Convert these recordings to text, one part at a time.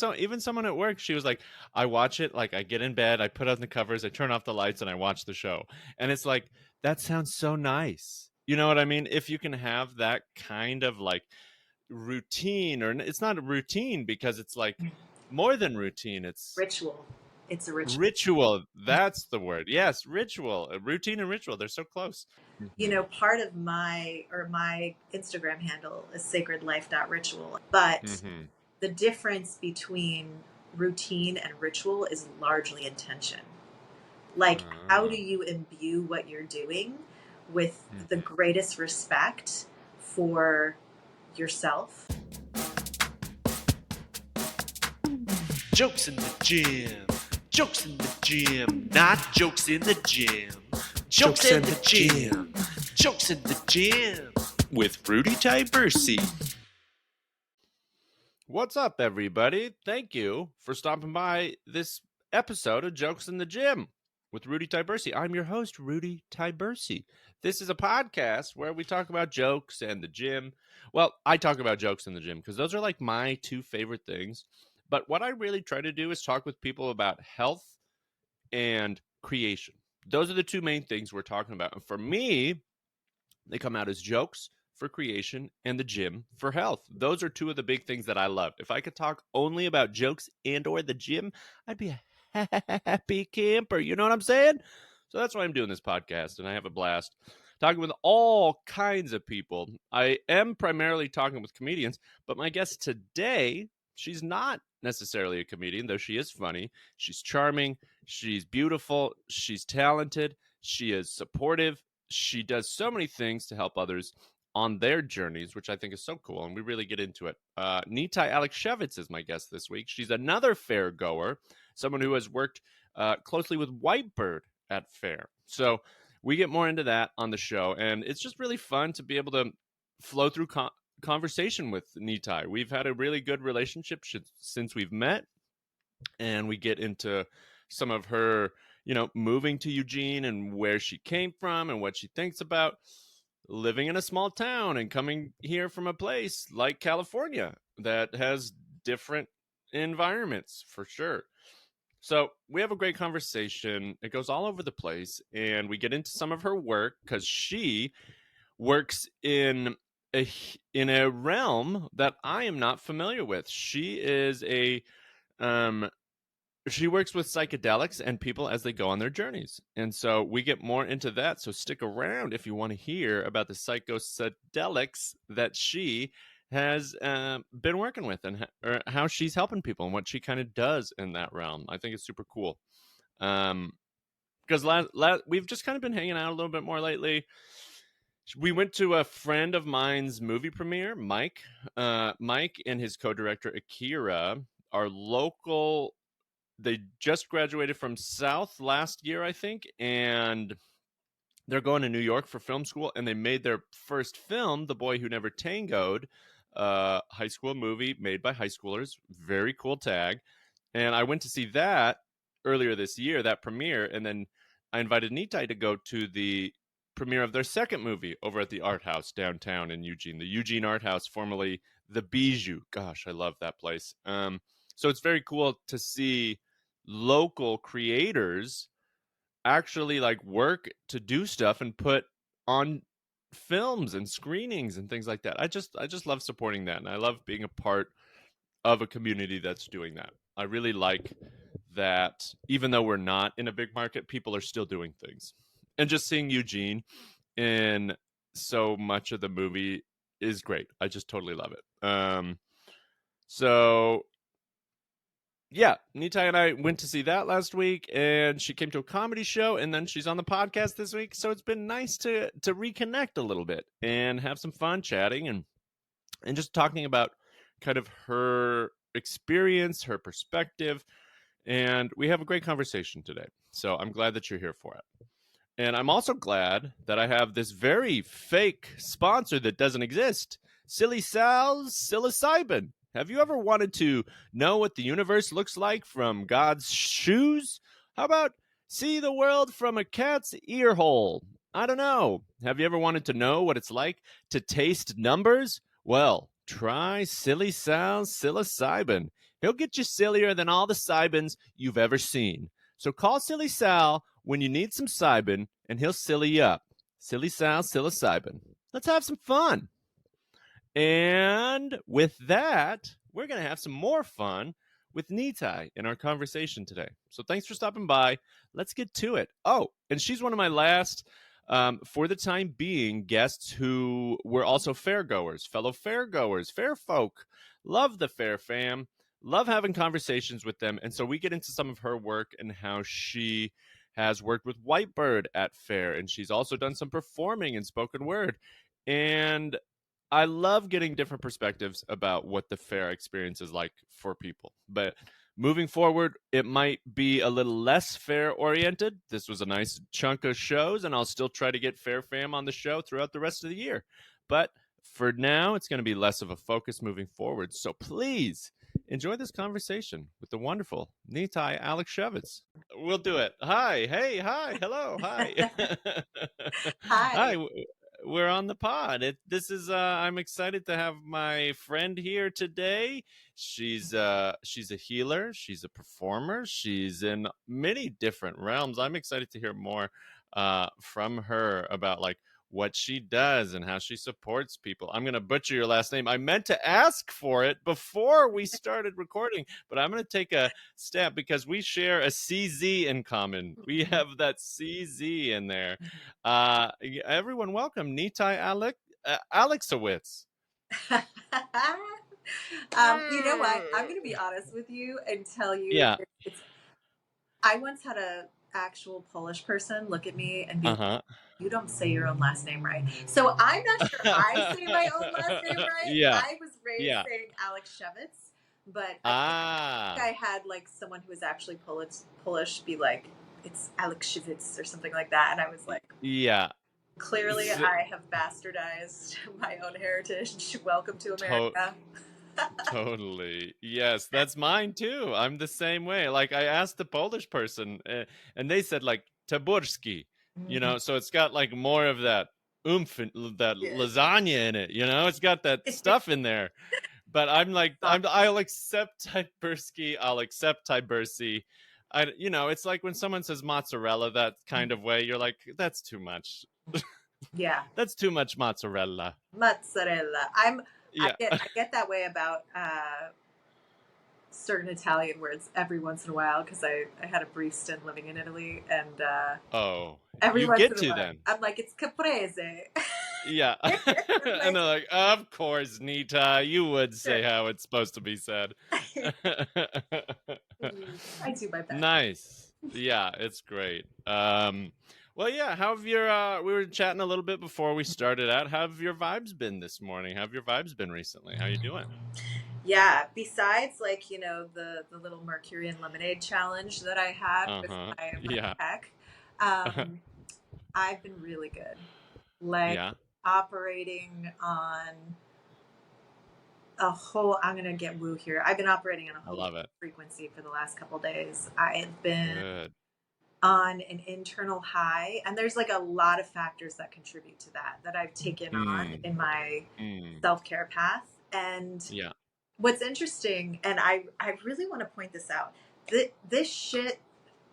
so even someone at work, she was like, I watch it, like I get in bed, I put on the covers, I turn off the lights, and I watch the show. And it's like, that sounds so nice. You know what I mean? If you can have that kind of like routine, or it's not a routine because it's like more than routine, it's Ritual. It's a ritual. ritual. That's the word. Yes, ritual. Routine and ritual, they're so close. You know, part of my Instagram handle is sacredlife.ritual, but the difference between routine and ritual is largely intention. Like, how do you imbue what you're doing with the greatest respect for yourself? Jokes in the gym. Jokes in the gym. Not jokes in the gym. Jokes in the gym. Jokes in the gym. With Rudy Tibersi. What's up, everybody? Thank you for stopping by this episode of Jokes in the Gym with Rudy Tibersi. I'm your host, Rudy Tibersi. This is a podcast where we talk about jokes and the gym. Well, I talk about jokes in the gym because those are like my two favorite things. But what I really try to do is talk with people about health and creation. Those are the two main things we're talking about. And for me, they come out as jokes for creation and the gym for health. Those are two of the big things that I love. If I could talk only about jokes and or the gym, I'd be a happy camper. You know what I'm saying? So that's why I'm doing this podcast, and I have a blast talking with all kinds of people. I am primarily talking with comedians, but my guest today, she's not necessarily a comedian, though she is funny. She's charming. She's beautiful. She's talented. She is supportive. She does so many things to help others on their journeys, which I think is so cool, and we really get into it. Nitai Alekseiwicz is my guest this week. She's another fair goer, someone who has worked closely with Whitebird at fair. So we get more into that on the show, and it's just really fun to be able to flow through conversation with Nitai. We've had a really good relationship since we've met, and we get into some of her, moving to Eugene and where she came from and what she thinks about living in a small town and coming here from a place like California that has different environments for sure. So we have a great conversation. It goes all over the place, and we get into some of her work because she works in a realm that I am not familiar with. She is she works with psychedelics and people as they go on their journeys. And so we get more into that. So stick around if you want to hear about the psychedelics that she has been working with and how she's helping people and what she kind of does in that realm. I think it's super cool. Because we've just kind of been hanging out a little bit more lately. We went to a friend of mine's movie premiere, Mike. Mike and his co-director, Akira, are local. They just graduated from South last year, I think, and they're going to New York for film school, and they made their first film, The Boy Who Never Tangoed, high school movie made by high schoolers. Very cool tag. And I went to see that earlier this year, that premiere, and then I invited Nitai to go to the premiere of their second movie over at the Art House downtown in Eugene, the Eugene Art House, formerly the Bijou. Gosh, I love that place. So it's very cool to see local creators actually like work to do stuff and put on films and screenings and things like that. I just love supporting that, and I love being a part of a community that's doing that. I really like that even though we're not in a big market, people are still doing things. And just seeing Eugene in so much of the movie is great. I just totally love it. So yeah, Nitai and I went to see that last week, and she came to a comedy show, and then she's on the podcast this week. So it's been nice to reconnect a little bit and have some fun chatting and just talking about kind of her experience, her perspective, and we have a great conversation today. So I'm glad that you're here for it. And I'm also glad that I have this very fake sponsor that doesn't exist, Silly Sal's psilocybin. Have you ever wanted to know what the universe looks like from God's shoes? How about see the world from a cat's ear hole? I don't know. Have you ever wanted to know what it's like to taste numbers? Well, try Silly Sal's psilocybin. He'll get you sillier than all the Cybins you've ever seen. So call Silly Sal when you need some Cybin, and he'll silly you up. Silly Sal, psilocybin. Let's have some fun. And with that, we're going to have some more fun with Nitai in our conversation today. So thanks for stopping by. Let's get to it. Oh, and she's one of my last, for the time being, guests who were also fairgoers, fellow fairgoers, fair folk. Love the fair fam. Love having conversations with them. And so we get into some of her work and how she has worked with Whitebird at fair. And she's also done some performing and spoken word. And I love getting different perspectives about what the fair experience is like for people. But moving forward, it might be a little less fair oriented. This was a nice chunk of shows, and I'll still try to get Fair Fam on the show throughout the rest of the year. But for now, it's going to be less of a focus moving forward. So please enjoy this conversation with the wonderful Nitai Alekseiwicz. We'll do it. Hi. Hey. Hi. Hello. Hi. Hi. Hi. We're on the pod. This is I'm excited to have my friend here today. She's a healer, she's a performer, she's in many different realms. I'm excited to hear more from her about like what she does and how she supports people. I'm going to butcher your last name. I meant to ask for it before we started recording, but I'm going to take a step because we share a CZ in common. We have that CZ in there. Everyone, welcome Nitai Alekseiwicz. You know what? I'm going to be honest with you and tell you. Yeah. I once had a actual Polish person look at me and be like, you don't say your own last name right. So I'm not sure I say my own last name right. Yeah. I was raised saying Aleksiewicz, but I think I had like someone who was actually Polish be like, it's Aleksiewicz or something like that. And I was like, yeah. Clearly, I have bastardized my own heritage. Welcome to America. Totally. Yes, that's mine too. I'm the same way. Like I asked the Polish person and they said like Taborski, you know, so it's got like more of that oomph, that lasagna in it, you know, it's got that stuff in there. But I'm like, I'll accept Taborski, I'll accept Tibersi. You know, it's like when someone says mozzarella, that kind of way, you're like, that's too much. Yeah. That's too much mozzarella. Mozzarella. I get that way about certain Italian words every once in a while because I had a brief stint living in Italy and every once in a while, then I'm like, it's caprese. Yeah. And they're like, of course, Nita, you would say how it's supposed to be said. I do my best. Nice. Yeah, it's great. Well, yeah, how have your, we were chatting a little bit before we started out. How have your vibes been this morning? How have your vibes been recently? How you doing? Yeah, besides like, you know, the little Mercury and Lemonade challenge that I had with my tech, I've been really good. Like operating on a whole, I'm going to get woo here. I've been operating on a whole frequency for the last couple of days. I've been on an internal high, and there's like a lot of factors that contribute to that I've taken on in my self-care path. And what's interesting, and I really want to point this out, this shit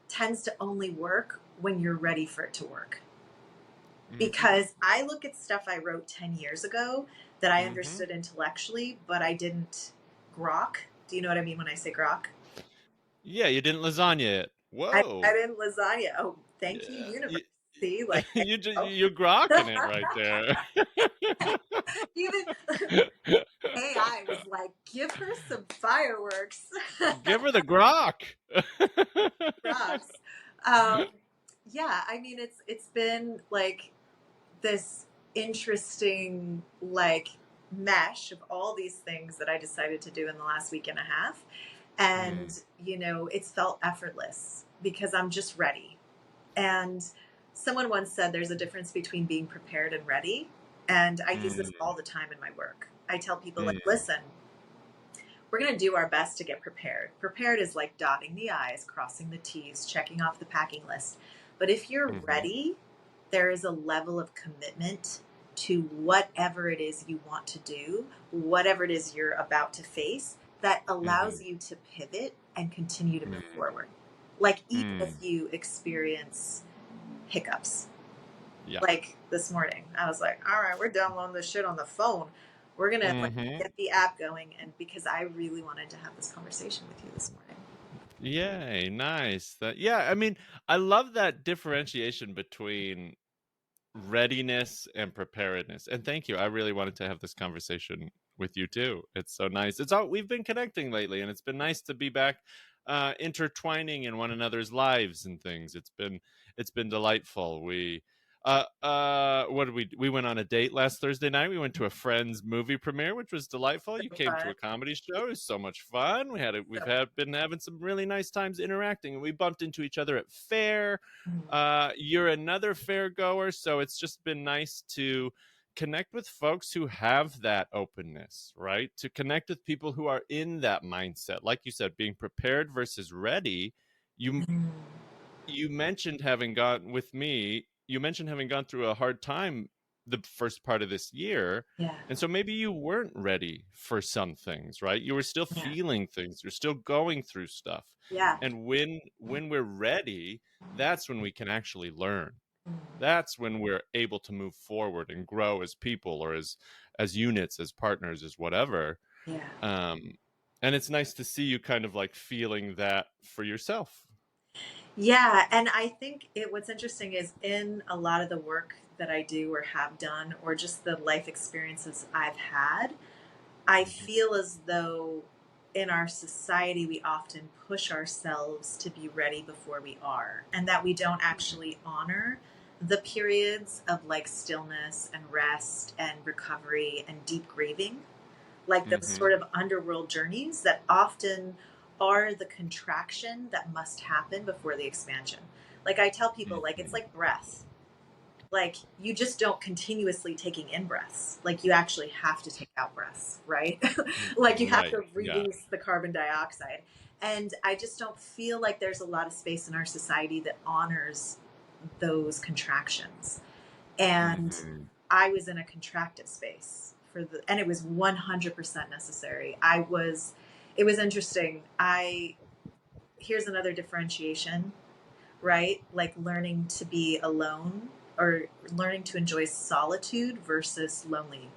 tends to only work when you're ready for it to work. Because I look at stuff I wrote 10 years ago that I understood intellectually, but I didn't grok. Do you know what I mean when I say grok? Yeah, you didn't lasagna it. Whoa. I didn't lasagna. Oh, thank you, universe. See, like you're grokking it right there. Even AI was like, give her some fireworks. Give her the grok. Groks. Yeah, I mean, it's been like this interesting like mesh of all these things that I decided to do in the last week and a half. And, you know, it's felt effortless because I'm just ready. And someone once said there's a difference between being prepared and ready. And I use this all the time in my work. I tell people, like, listen, we're going to do our best to get prepared. Prepared is like dotting the I's, crossing the T's, checking off the packing list. But if you're ready, there is a level of commitment to whatever it is you want to do, whatever it is you're about to face. that allows you to pivot and continue to move forward. Like even if you experience hiccups. Yeah. Like this morning, I was like, all right, we're downloading this shit on the phone. We're going to like get the app going. And because I really wanted to have this conversation with you this morning. Yay, nice. I mean, I love that differentiation between readiness and preparedness. And thank you. I really wanted to have this conversation with you too. It's so nice. We've been connecting lately, and it's been nice to be back intertwining in one another's lives and things. It's been delightful. What did we went on a date last Thursday night. We went to a friend's movie premiere, which was delightful. You came to a comedy show. It was so much fun. We've been having some really nice times interacting, and we bumped into each other at fair. You're another fair goer, so it's just been nice to connect with folks who have that openness, right? To connect with people who are in that mindset. Like you said, being prepared versus ready. You mentioned having gone through a hard time the first part of this year. Yeah. And so maybe you weren't ready for some things, right? You were still feeling things. You're still going through stuff. Yeah. And when we're ready, that's when we can actually learn. That's when we're able to move forward and grow as people, or as units, as partners, as whatever. Yeah. And it's nice to see you kind of like feeling that for yourself. Yeah. And I think what's interesting is in a lot of the work that I do or have done, or just the life experiences I've had, I feel as though in our society, we often push ourselves to be ready before we are, and that we don't actually honor the periods of like stillness and rest and recovery and deep grieving, like those sort of underworld journeys that often are the contraction that must happen before the expansion. Like I tell people, like it's like breath. Like you just don't continuously taking in breaths. Like you actually have to take out breaths, right? Like you have to release the carbon dioxide. And I just don't feel like there's a lot of space in our society that honors those contractions. And I was in a contractive space and it was 100% necessary. It was interesting. Here's another differentiation, right? Like learning to be alone, or learning to enjoy solitude versus lonely.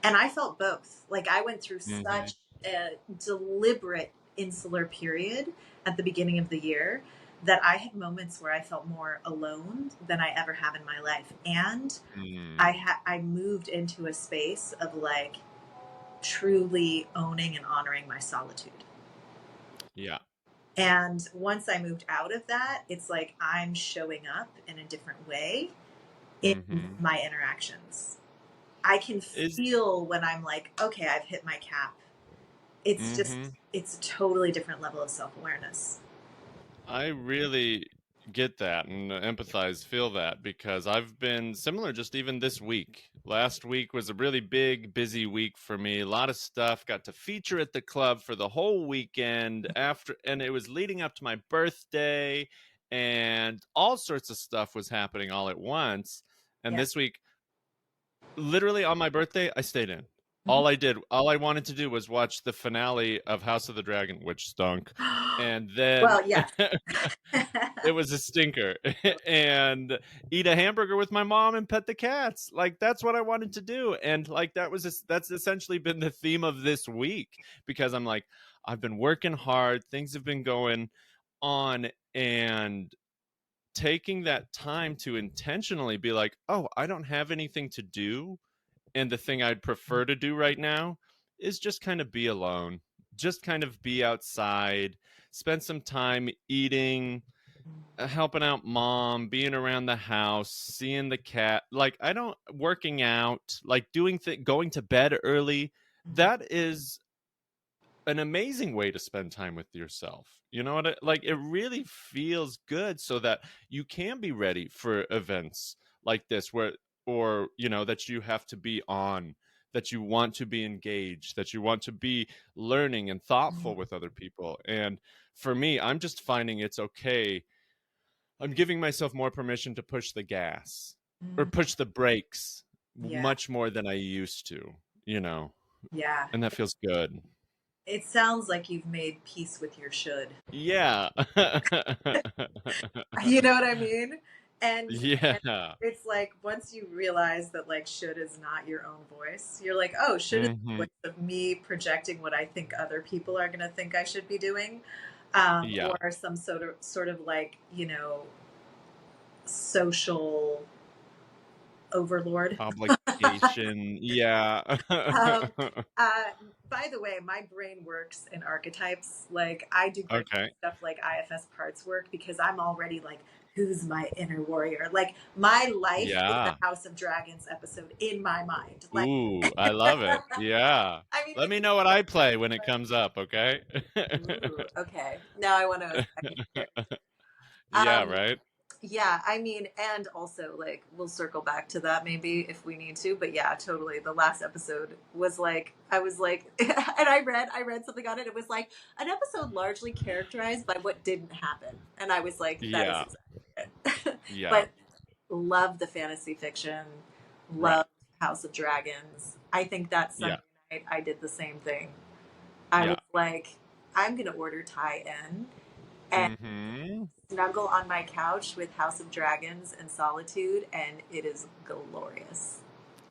And I felt both. Like I went through such a deliberate insular period at the beginning of the year that I had moments where I felt more alone than I ever have in my life. And I moved into a space of like truly owning and honoring my solitude. Yeah. And once I moved out of that, it's like I'm showing up in a different way in my interactions. I can feel when I'm like, okay, I've hit my cap. It's just, it's a totally different level of self-awareness. I really get that and empathize, feel that, because I've been similar just even this week. Last week was a really big, busy week for me. A lot of stuff. Got to feature at the club for the whole weekend and it was leading up to my birthday, and all sorts of stuff was happening all at once. And this week, literally on my birthday, I stayed in. All I wanted to do was watch the finale of House of the Dragon, which stunk. And then it was a stinker. And eat a hamburger with my mom and pet the cats. Like that's what I wanted to do. And like that's essentially been the theme of this week, because I'm like, I've been working hard, things have been going on, and taking that time to intentionally be like, oh, I don't have anything to do. And the thing I'd prefer to do right now is just kind of be alone, just kind of be outside, spend some time eating, helping out mom, being around the house, seeing the cat. Like working out, like going to bed early. That is an amazing way to spend time with yourself. You know what? Like it really feels good so that you can be ready for events like this or that you have to be on, that you want to be engaged, that you want to be learning and thoughtful with other people. And for me, I'm just finding it's okay. I'm giving myself more permission to push the gas or push the brakes much more than I used to, Yeah. And that feels good. It sounds like you've made peace with your should. Yeah. You know what I mean? And Yeah. it's like once you realize that like should is not your own voice, you're like, oh, should is the voice of me projecting what I think other people are going to think I should be doing, Yeah. or some sort of like, you know, social overlord. Obligation. Yeah. By the way, my brain works in archetypes. Like I do great Okay. stuff like IFS parts work because I'm already like, who's my inner warrior? Like my life is the Yeah. House of Dragons episode in my mind. Like, Ooh, I love it. Yeah. I mean, Let me know what I play when it comes up, okay? ooh, okay. Now I want to. Yeah, Um, right? Yeah, I mean, and also like we'll circle back to that maybe if we need to, but yeah, totally. The last episode was like I was like and I read something on it. It was like an episode largely characterized by what didn't happen. And I was like, that Yeah. is exactly it. Yeah. But love the fantasy fiction, Right. love House of Dragons. I think that Sunday night I did the same thing. I Yeah. was like, I'm gonna order Thai in and snuggle on my couch with House of Dragons and Solitude, and it is glorious.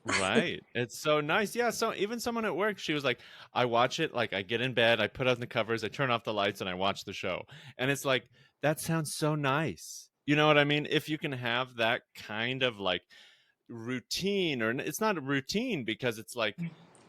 Right. It's so nice. Yeah. So even someone at work, she was like, I watch it, like I get in bed, I put on the covers, I turn off the lights, and I watch the show. And it's like, that sounds so nice. You know what I mean? If you can have that kind of like routine, or it's not a routine because it's like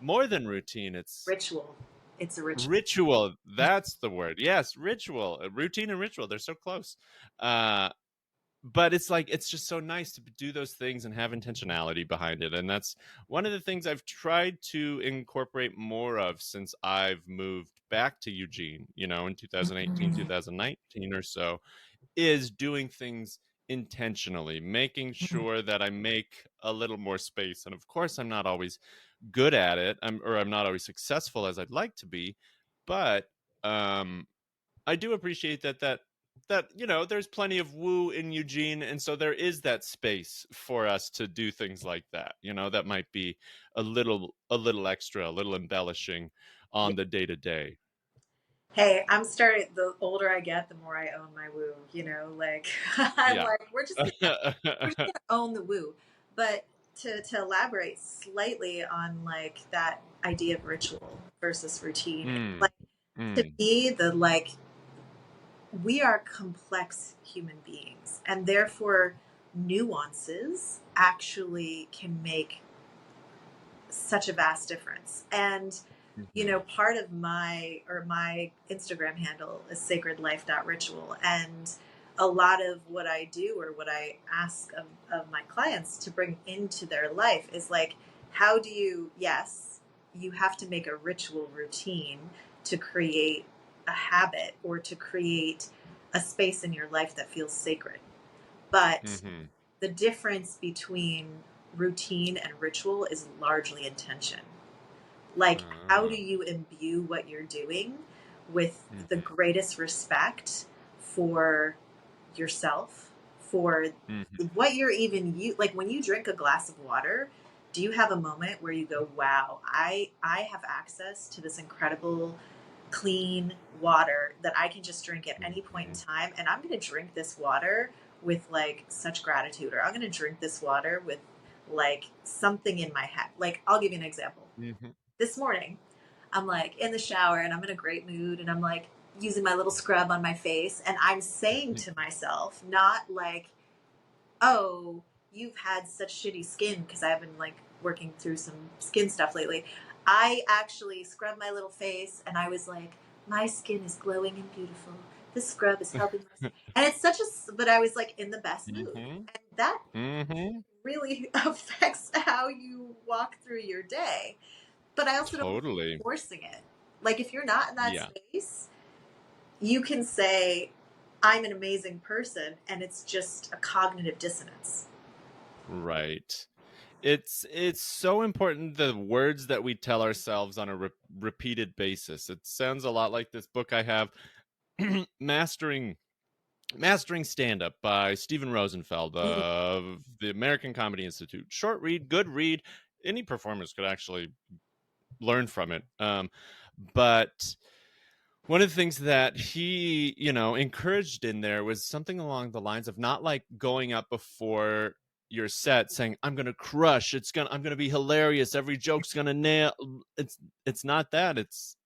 more than routine, it's Ritual. It's a ritual. ritual. That's the word. Yes, ritual. Routine and ritual, they're so close. But it's like, it's just so nice to do those things and have intentionality behind it. And that's one of the things I've tried to incorporate more of since I've moved back to Eugene, you know, in 2018, 2019 or so, is doing things intentionally, making sure that I make a little more space. And of course, I'm not always good at it. I'm not always successful as I'd like to be, but I do appreciate that you know, there's plenty of woo in Eugene, and so there is that space for us to do things like that. You know, that might be a little extra, a little embellishing on the day to day. Hey, I'm starting. The older I get, the more I own my woo. You know, like I'm like, we're just gonna own the woo. But to elaborate slightly on like that idea of ritual versus routine, like to me, the like we are complex human beings, and therefore nuances actually can make such a vast difference. And you know, part of my Instagram handle is sacredlife.ritual, and a lot of what I do or what I ask of my clients to bring into their life is like, how do you, yes, you have to make a ritual routine to create a habit or to create a space in your life that feels sacred. But the difference between routine and ritual is largely intention. Like, how do you imbue what you're doing with the greatest respect for yourself, for what you're even like when you drink a glass of water, do you have a moment where you go, wow, I have access to this incredible clean water that I can just drink at any point in time, and I'm going to drink this water with like such gratitude, or I'm going to drink this water with like something in my head. Like, I'll give you an example. This morning, I'm like in the shower and I'm in a great mood, and I'm like using my little scrub on my face, and I'm saying to myself, not like, oh, you've had such shitty skin, because I've been like working through some skin stuff lately. I actually scrubbed my little face, and I was like, my skin is glowing and beautiful. This scrub is helping my skin. And it's such a, but I was like in the best mood. And that really affects how you walk through your day. But I also don't like forcing it. Like, if you're not in that space, you can say, I'm an amazing person, and it's just a cognitive dissonance. Right. It's so important, the words that we tell ourselves on a repeated basis. It sounds a lot like this book I have, Mastering Stand-Up by Steven Rosenfeld of the American Comedy Institute. Short read, good read. Any performers could actually learn from it. But one of the things that he, encouraged in there was something along the lines of not like going up before your set saying, I'm going to crush, I'm going to be hilarious, every joke's going to nail. It's not that. It's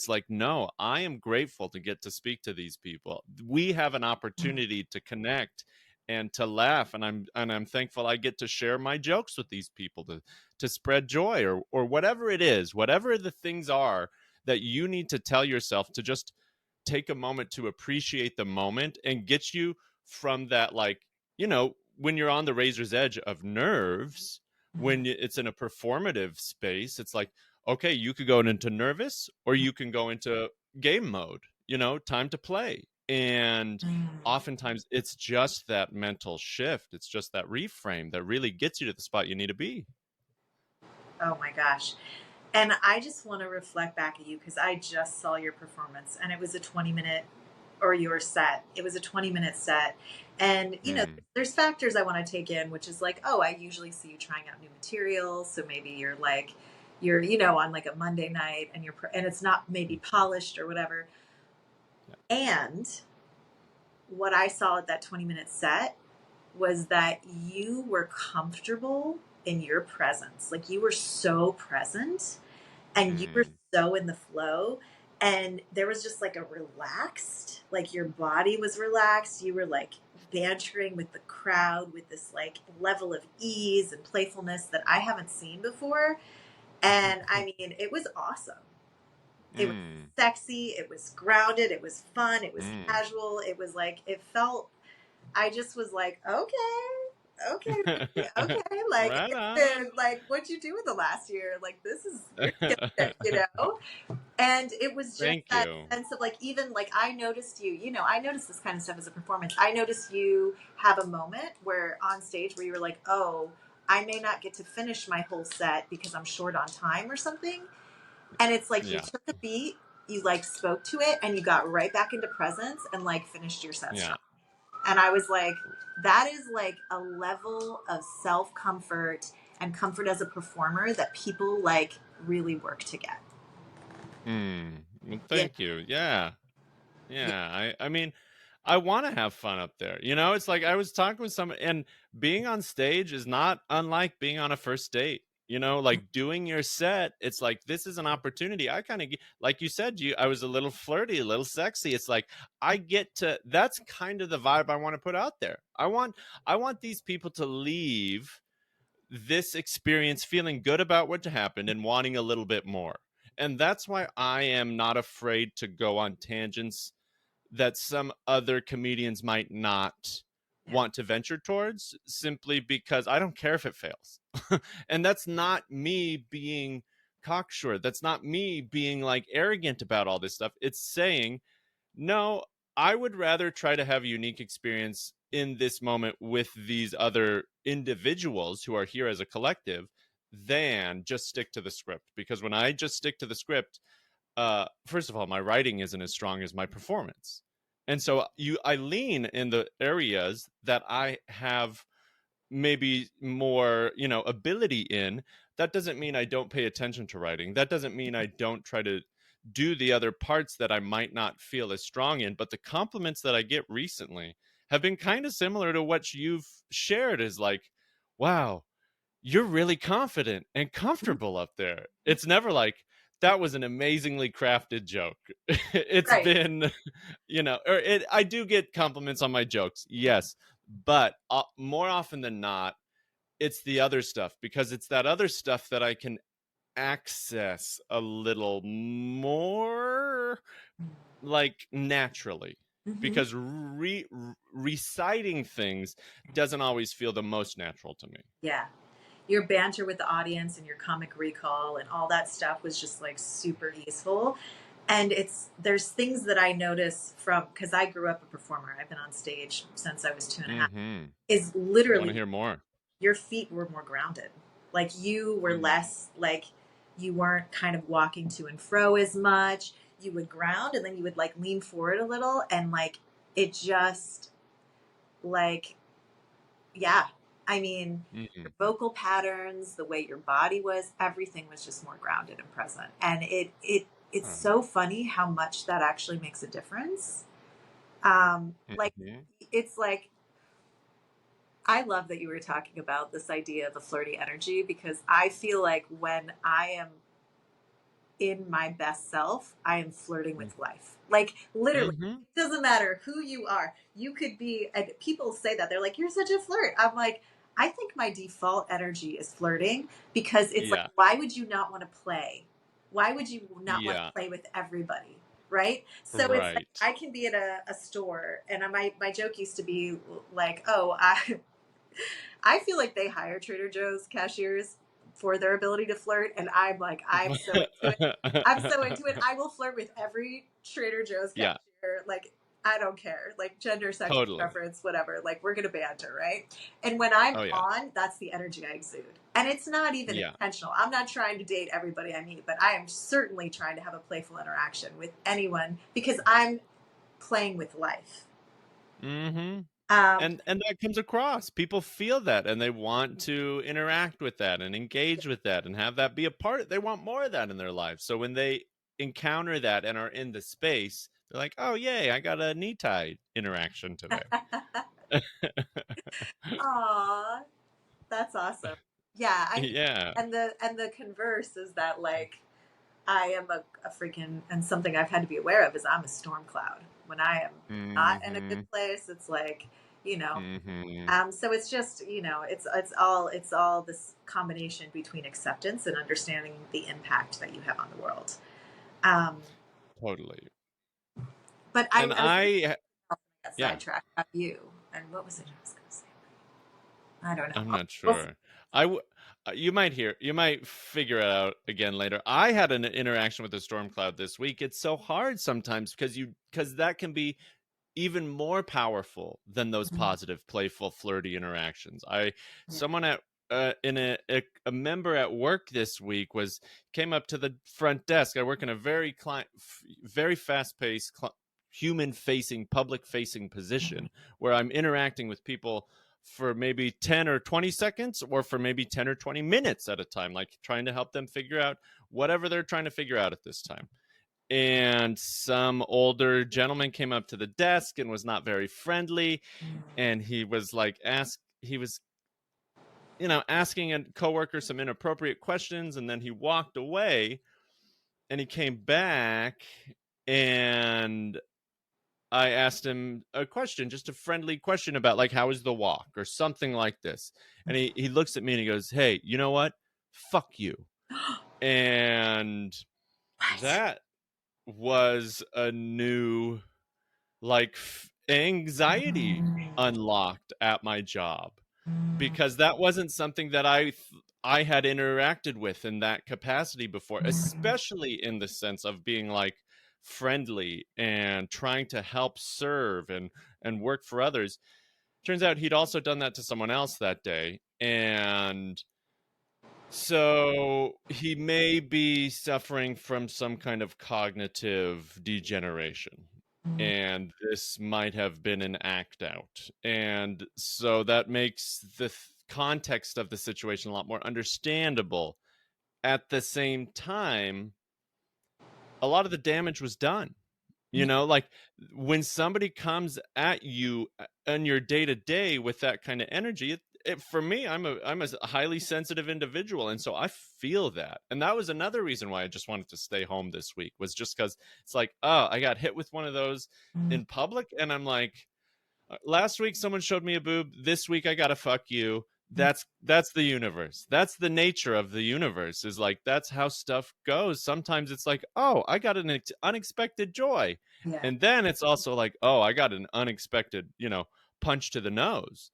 like, no, I am grateful to get to speak to these people. We have an opportunity to connect and to laugh, and I'm thankful I get to share my jokes with these people to spread joy or whatever it is, whatever the things are that you need to tell yourself to just take a moment to appreciate the moment and get you from that, like, when you're on the razor's edge of nerves, when it's in a performative space, it's like, okay, you could go into nervous or you can go into game mode, time to play. And oftentimes it's just that mental shift. It's just that reframe that really gets you to the spot you need to be. Oh my gosh. And I just want to reflect back at you because I just saw your performance and it was a 20-minute, or your set. It was a 20-minute set. And, there's factors I want to take in, which is like, oh, I usually see you trying out new materials. So maybe you're on like a Monday night and and it's not maybe polished or whatever. And what I saw at that 20-minute set was that you were comfortable in your presence. Like you were so present and you were so in the flow. And there was just like a relaxed, like your body was relaxed. You were like bantering with the crowd with this like level of ease and playfulness that I haven't seen before. And I mean, it was awesome. It was sexy. It was grounded. It was fun. It was casual. It was like, I just was like, okay. Like, right, like what'd you do with the last year? Like, this is, and it was just that sense of like, even like, I noticed you, I noticed this kind of stuff as a performance. I noticed you have a moment where on stage where you were like, oh, I may not get to finish my whole set because I'm short on time or something. And it's like, you took the beat, you like spoke to it and you got right back into presence and like finished your set strong. And I was like, that is like a level of self-comfort and comfort as a performer that people like really work to get. Well, thank you. Yeah. I mean, I want to have fun up there. It's like I was talking with someone, and being on stage is not unlike being on a first date. Like doing your set, it's like, this is an opportunity. I kind of, like you said, I was a little flirty, a little sexy. It's like, that's kind of the vibe I want to put out there. I want these people to leave this experience feeling good about what happened and wanting a little bit more. And that's why I am not afraid to go on tangents that some other comedians might not want to venture towards, simply because I don't care if it fails. And that's not me being cocksure. That's not me being like arrogant about all this stuff. It's saying, no, I would rather try to have a unique experience in this moment with these other individuals who are here as a collective than just stick to the script. Because when I just stick to the script, first of all, my writing isn't as strong as my performance. And so I lean in the areas that I have maybe more, ability in. That doesn't mean I don't pay attention to writing. That doesn't mean I don't try to do the other parts that I might not feel as strong in. But the compliments that I get recently have been kind of similar to what you've shared, is like, wow, you're really confident and comfortable up there. It's never like, that was an amazingly crafted joke. It's been, I do get compliments on my jokes, yes, but more often than not, it's the other stuff, because it's that other stuff that I can access a little more like naturally, because reciting things doesn't always feel the most natural to me. Yeah. Your banter with the audience and your comic recall and all that stuff was just like super easeful. And there's things that I notice from, because I grew up a performer. I've been on stage since I was 2.5. Is literally, I want to hear more. Your feet were more grounded. Like you were less, like you weren't kind of walking to and fro as much. You would ground and then you would like lean forward a little, and like it just like, yeah. I mean, your vocal patterns, the way your body was, everything was just more grounded and present. And it's so funny how much that actually makes a difference. Like, it's like, I love that you were talking about this idea of the flirty energy, because I feel like when I am in my best self, I am flirting with life. Like, literally, it doesn't matter who you are. You could be, and people say that, they're like, you're such a flirt. I'm like, I think my default energy is flirting, because it's like, why would you not want to play? Why would you not want to play with everybody? Right? So it's like, I can be at a store, and my joke used to be like, oh, I feel like they hire Trader Joe's cashiers for their ability to flirt, and I'm like, I'm so into it. I'm so into it. I will flirt with every Trader Joe's cashier. Like, I don't care. Like, gender, sex, preference, whatever. Like, we're gonna banter, right? And when I'm on, that's the energy I exude. And it's not even intentional. I'm not trying to date everybody I meet, but I am certainly trying to have a playful interaction with anyone, because I'm playing with life. And that comes across. People feel that, and they want to interact with that and engage with that and have that be a part. They want more of that in their lives. So when they encounter that and are in the space, they're like, oh, yay, I got a Nitai interaction today. Aw, that's awesome. Yeah. And the converse is that, like, I am a freaking, and something I've had to be aware of is I'm a storm cloud. When I am not in a good place, it's like, you know, so it's just, you know, it's all this combination between acceptance and understanding the impact that you have on the world. Totally. But I got sidetracked about you. And what was it I was going to say? I don't know. I'm not sure. You might figure it out again later. I had an interaction with a storm cloud this week. It's so hard sometimes because that can be even more powerful than those positive, playful, flirty interactions. Someone at a member at work this week came up to the front desk. I work in a very fast-paced, human-facing, public-facing position where I'm interacting with people for maybe 10 or 20 seconds or for maybe 10 or 20 minutes at a time, like trying to help them figure out whatever they're trying to figure out at this time. And some older gentleman came up to the desk and was not very friendly. And he was like, asking a coworker some inappropriate questions. And then he walked away and he came back, and I asked him a question, just a friendly question about, like, how was the walk or something like this. And he looks at me and he goes, hey, you know what? Fuck you. And that was a new, like, anxiety unlocked at my job, because that wasn't something that I had interacted with in that capacity before, especially in the sense of being, like, friendly and trying to help serve and work for others. Turns out he'd also done that to someone else that day. And so he may be suffering from some kind of cognitive degeneration. And this might have been an act out. And so that makes the context of the situation a lot more understandable. At the same time, a lot of the damage was done. You know, like, when somebody comes at you in your day-to-day with that kind of energy, for me, I'm a highly sensitive individual, and so I feel that. And that was another reason why I just wanted to stay home this week, was just because it's like, oh, I got hit with one of those in public, and I'm like, last week someone showed me a boob, this week I gotta fuck you. That's the universe. That's the nature of the universe, is like, that's how stuff goes. Sometimes it's like, oh, I got an unexpected joy. And then it's also like, oh, I got an unexpected, punch to the nose.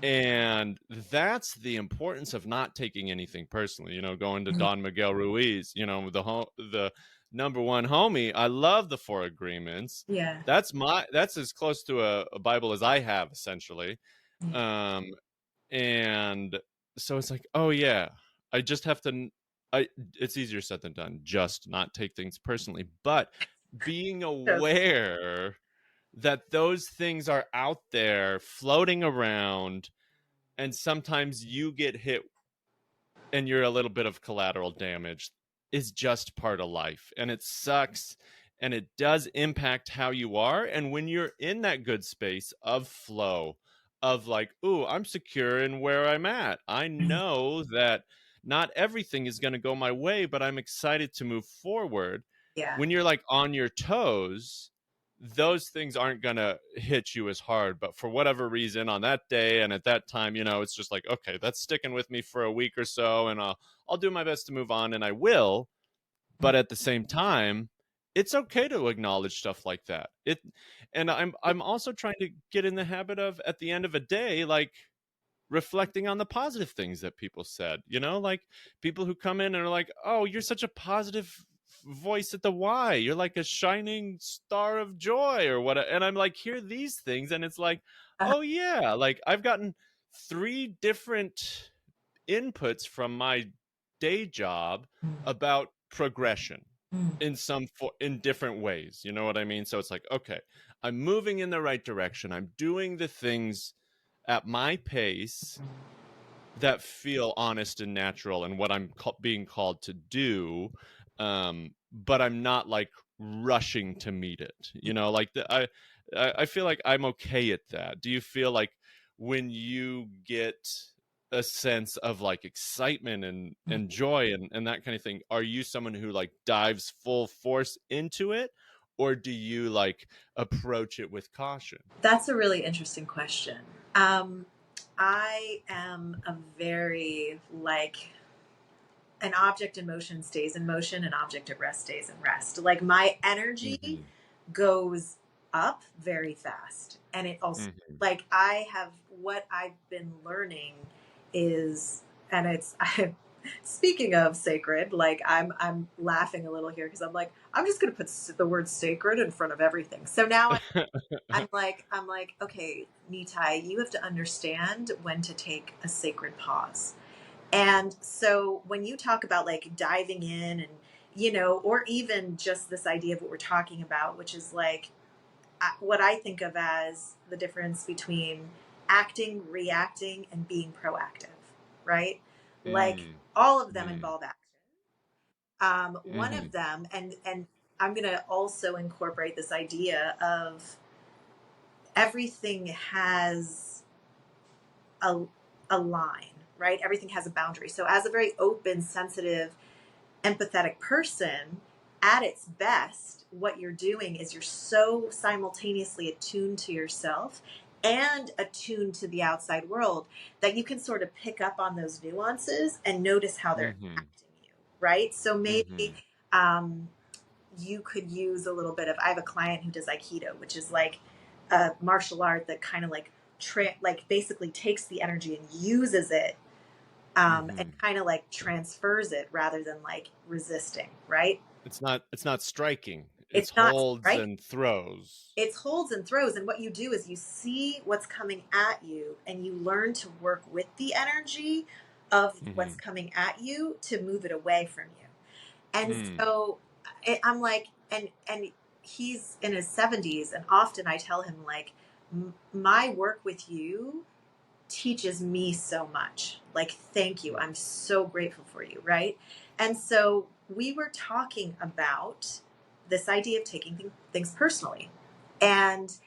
And that's the importance of not taking anything personally, going to Don Miguel Ruiz, the number one homie. I love the 4 agreements. Yeah. That's as close to a Bible as I have, essentially. And so it's like, oh yeah, I just have to, it's easier said than done, just not take things personally, but being aware that those things are out there floating around, and sometimes you get hit and you're a little bit of collateral damage. is just part of life, and it sucks, and it does impact how you are. And when you're in that good space of flow, of like, ooh, I'm secure in where I'm at, I know that not everything is going to go my way, but I'm excited to move forward. Yeah. When you're like on your toes, those things aren't going to hit you as hard. But for whatever reason, on that day and at that time, it's just like, okay, that's sticking with me for a week or so, and I'll do my best to move on, and I will. But at the same time, it's okay to acknowledge stuff like that. And I'm also trying to get in the habit of, at the end of a day, like, reflecting on the positive things that people said, like people who come in and are like, oh, you're such a positive voice at the Y, you're like a shining star of joy or what. And I'm like, hear these things, and it's like, oh yeah, like I've gotten 3 different inputs from my day job about progression in different ways, you know what I mean? So it's like, okay, I'm moving in the right direction, I'm doing the things at my pace that feel honest and natural and what I'm being called to do, but I'm not like rushing to meet it, like I feel like I'm okay at that. Do you feel like when you get a sense of like excitement and joy and that kind of thing, are you someone who like dives full force into it, or do you like approach it with caution? That's a really interesting question. I am a very like, an object in motion stays in motion, an object at rest stays in rest. Like my energy goes up very fast. And it also like what I've been learning is, and speaking of sacred, like I'm laughing a little here because I'm like, I'm just going to put the word sacred in front of everything. So now I'm like, okay, Nitai, you have to understand when to take a sacred pause. And so when you talk about like diving in and, or even just this idea of what we're talking about, which is like what I think of as the difference between acting, reacting, and being proactive, right? Like all of them involve action. One of them, and I'm going to also incorporate this idea of everything has a line, right? Everything has a boundary. So as a very open, sensitive, empathetic person, at its best, what you're doing is you're so simultaneously attuned to yourself and attuned to the outside world that you can sort of pick up on those nuances and notice how they're impacting you, right? So maybe you could use a little bit of, I have a client who does Aikido, which is like a martial art that kind of like basically takes the energy and uses it and kind of like transfers it rather than like resisting, right? It's not striking. It's holds and throws. It's holds and throws. And what you do is you see what's coming at you and you learn to work with the energy of what's coming at you to move it away from you. And so I'm like, and he's in his 70s, and often I tell him like, my work with you teaches me so much. Like, thank you. I'm so grateful for you. Right. And so we were talking about this idea of taking things personally and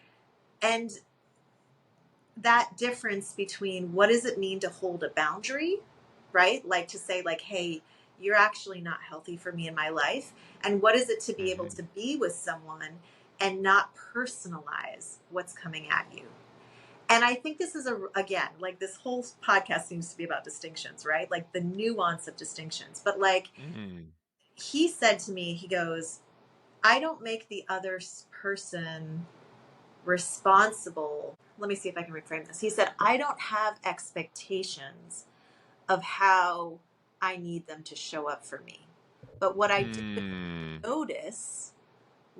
that difference between what does it mean to hold a boundary, right? Like to say like, hey, you're actually not healthy for me in my life. And what is it to be able to be with someone and not personalize what's coming at you? And I think this is again, like this whole podcast seems to be about distinctions, right? Like the nuance of distinctions. But like he said to me, he goes, I don't make the other person responsible. Let me see if I can reframe this. He said, I don't have expectations of how I need them to show up for me. But what I do notice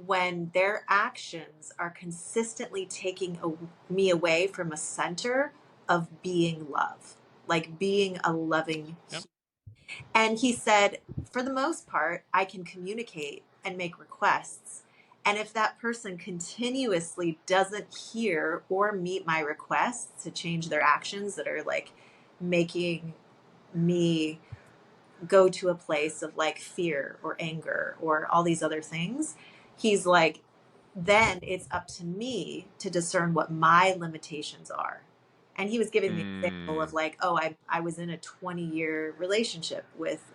when their actions are consistently taking me away from a center of being love, like being a loving. Yep. And he said, for the most part, I can communicate and make requests. And if that person continuously doesn't hear or meet my requests to change their actions that are like making me go to a place of like fear or anger or all these other things, he's like, then it's up to me to discern what my limitations are. And he was giving me an example of like, oh, I was in a 20-year relationship with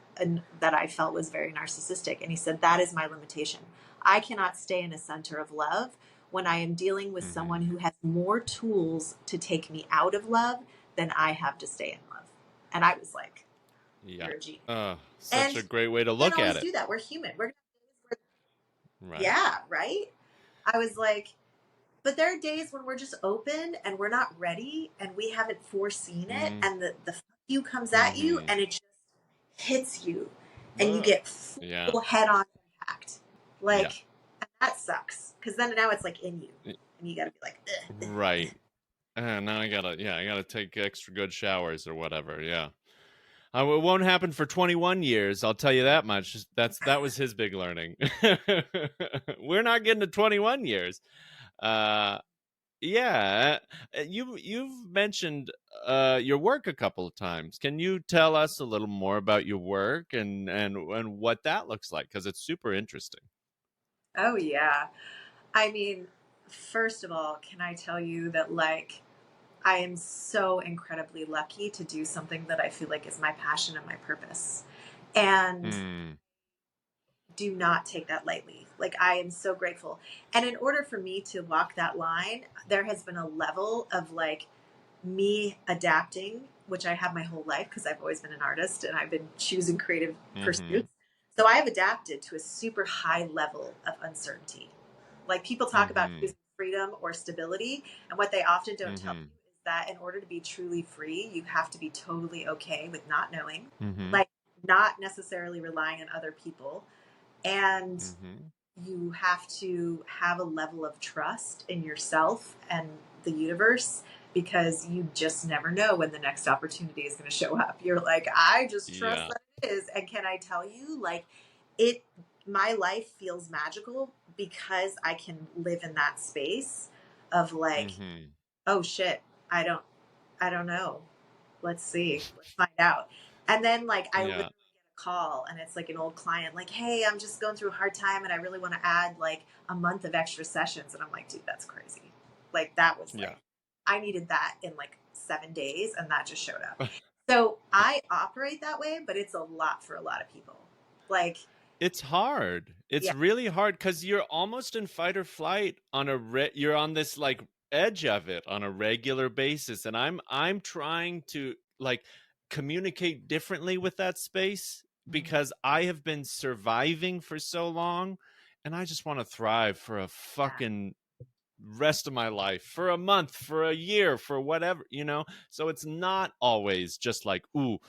that I felt was very narcissistic. And he said, that is my limitation. I cannot stay in a center of love when I am dealing with someone who has more tools to take me out of love than I have to stay in love. And I was like, Yeah. you're a genius. Such a great way to look at it. Do that. We're human. Right. Yeah, right? I was like, but there are days when we're just open and we're not ready and we haven't foreseen it, and the fuck you comes at you and it just hits you and you get full head-on impact. Like, and that sucks, because then now it's like in you and you gotta be like, ugh. Right. Now I gotta take extra good showers or whatever. Yeah. It won't happen for 21 years. I'll tell you that much. That was his big learning. We're not getting to 21 years. Yeah. You've mentioned your work a couple of times. Can you tell us a little more about your work and what that looks like? Because it's super interesting. Oh yeah. I mean, first of all, can I tell you that like I am so incredibly lucky to do something that I feel like is my passion and my purpose. And do not take that lightly. Like, I am so grateful. And in order for me to walk that line, there has been a level of like me adapting, which I have my whole life because I've always been an artist and I've been choosing creative pursuits. So I have adapted to a super high level of uncertainty. Like, people talk about choosing freedom or stability, and what they often don't tell you is that in order to be truly free, you have to be totally okay with not knowing, like not necessarily relying on other people. And you have to have a level of trust in yourself and the universe, because you just never know when the next opportunity is going to show up. You're like, I just trust that it is. And can I tell you, like, my life feels magical because I can live in that space of like, oh shit, I don't know. Let's see. Let's find out. And then like I literally get a call and it's like an old client, like, hey, I'm just going through a hard time and I really want to add like a month of extra sessions. And I'm like, dude, that's crazy. Like, that was like, I needed that in like 7 days and that just showed up. So I operate that way, but it's a lot for a lot of people. Like, it's hard. It's really hard because you're almost in fight or flight on you're on this like edge of it on a regular basis. And I'm trying to like communicate differently with that space because I have been surviving for so long and I just want to thrive for a fucking rest of my life, for a month, for a year, for whatever, you know? So it's not always just like, ooh,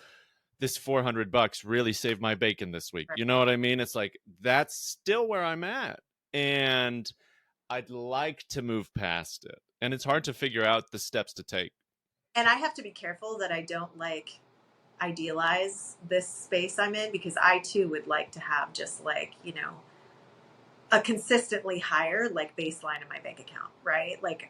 this $400 really saved my bacon this week. You know what I mean? It's like, that's still where I'm at. And I'd like to move past it. And it's hard to figure out the steps to take. And I have to be careful that I don't like idealize this space I'm in, because I too would like to have just like, you know, a consistently higher like baseline in my bank account, right? Like,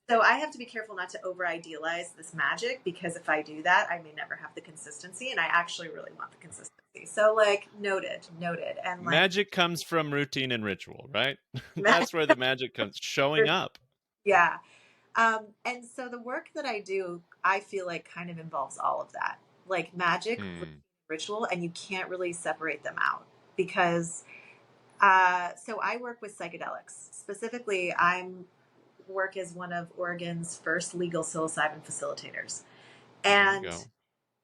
so I have to be careful not to over idealize this magic, because if I do that, I may never have the consistency, and I actually really want the consistency. So like, noted. And like, magic comes from routine and ritual, right? That's where the magic comes, showing up. Yeah. And so the work that I do, I feel like kind of involves all of that, like magic, ritual, and you can't really separate them out because so I work with psychedelics. Specifically, work as one of Oregon's first legal psilocybin facilitators. And,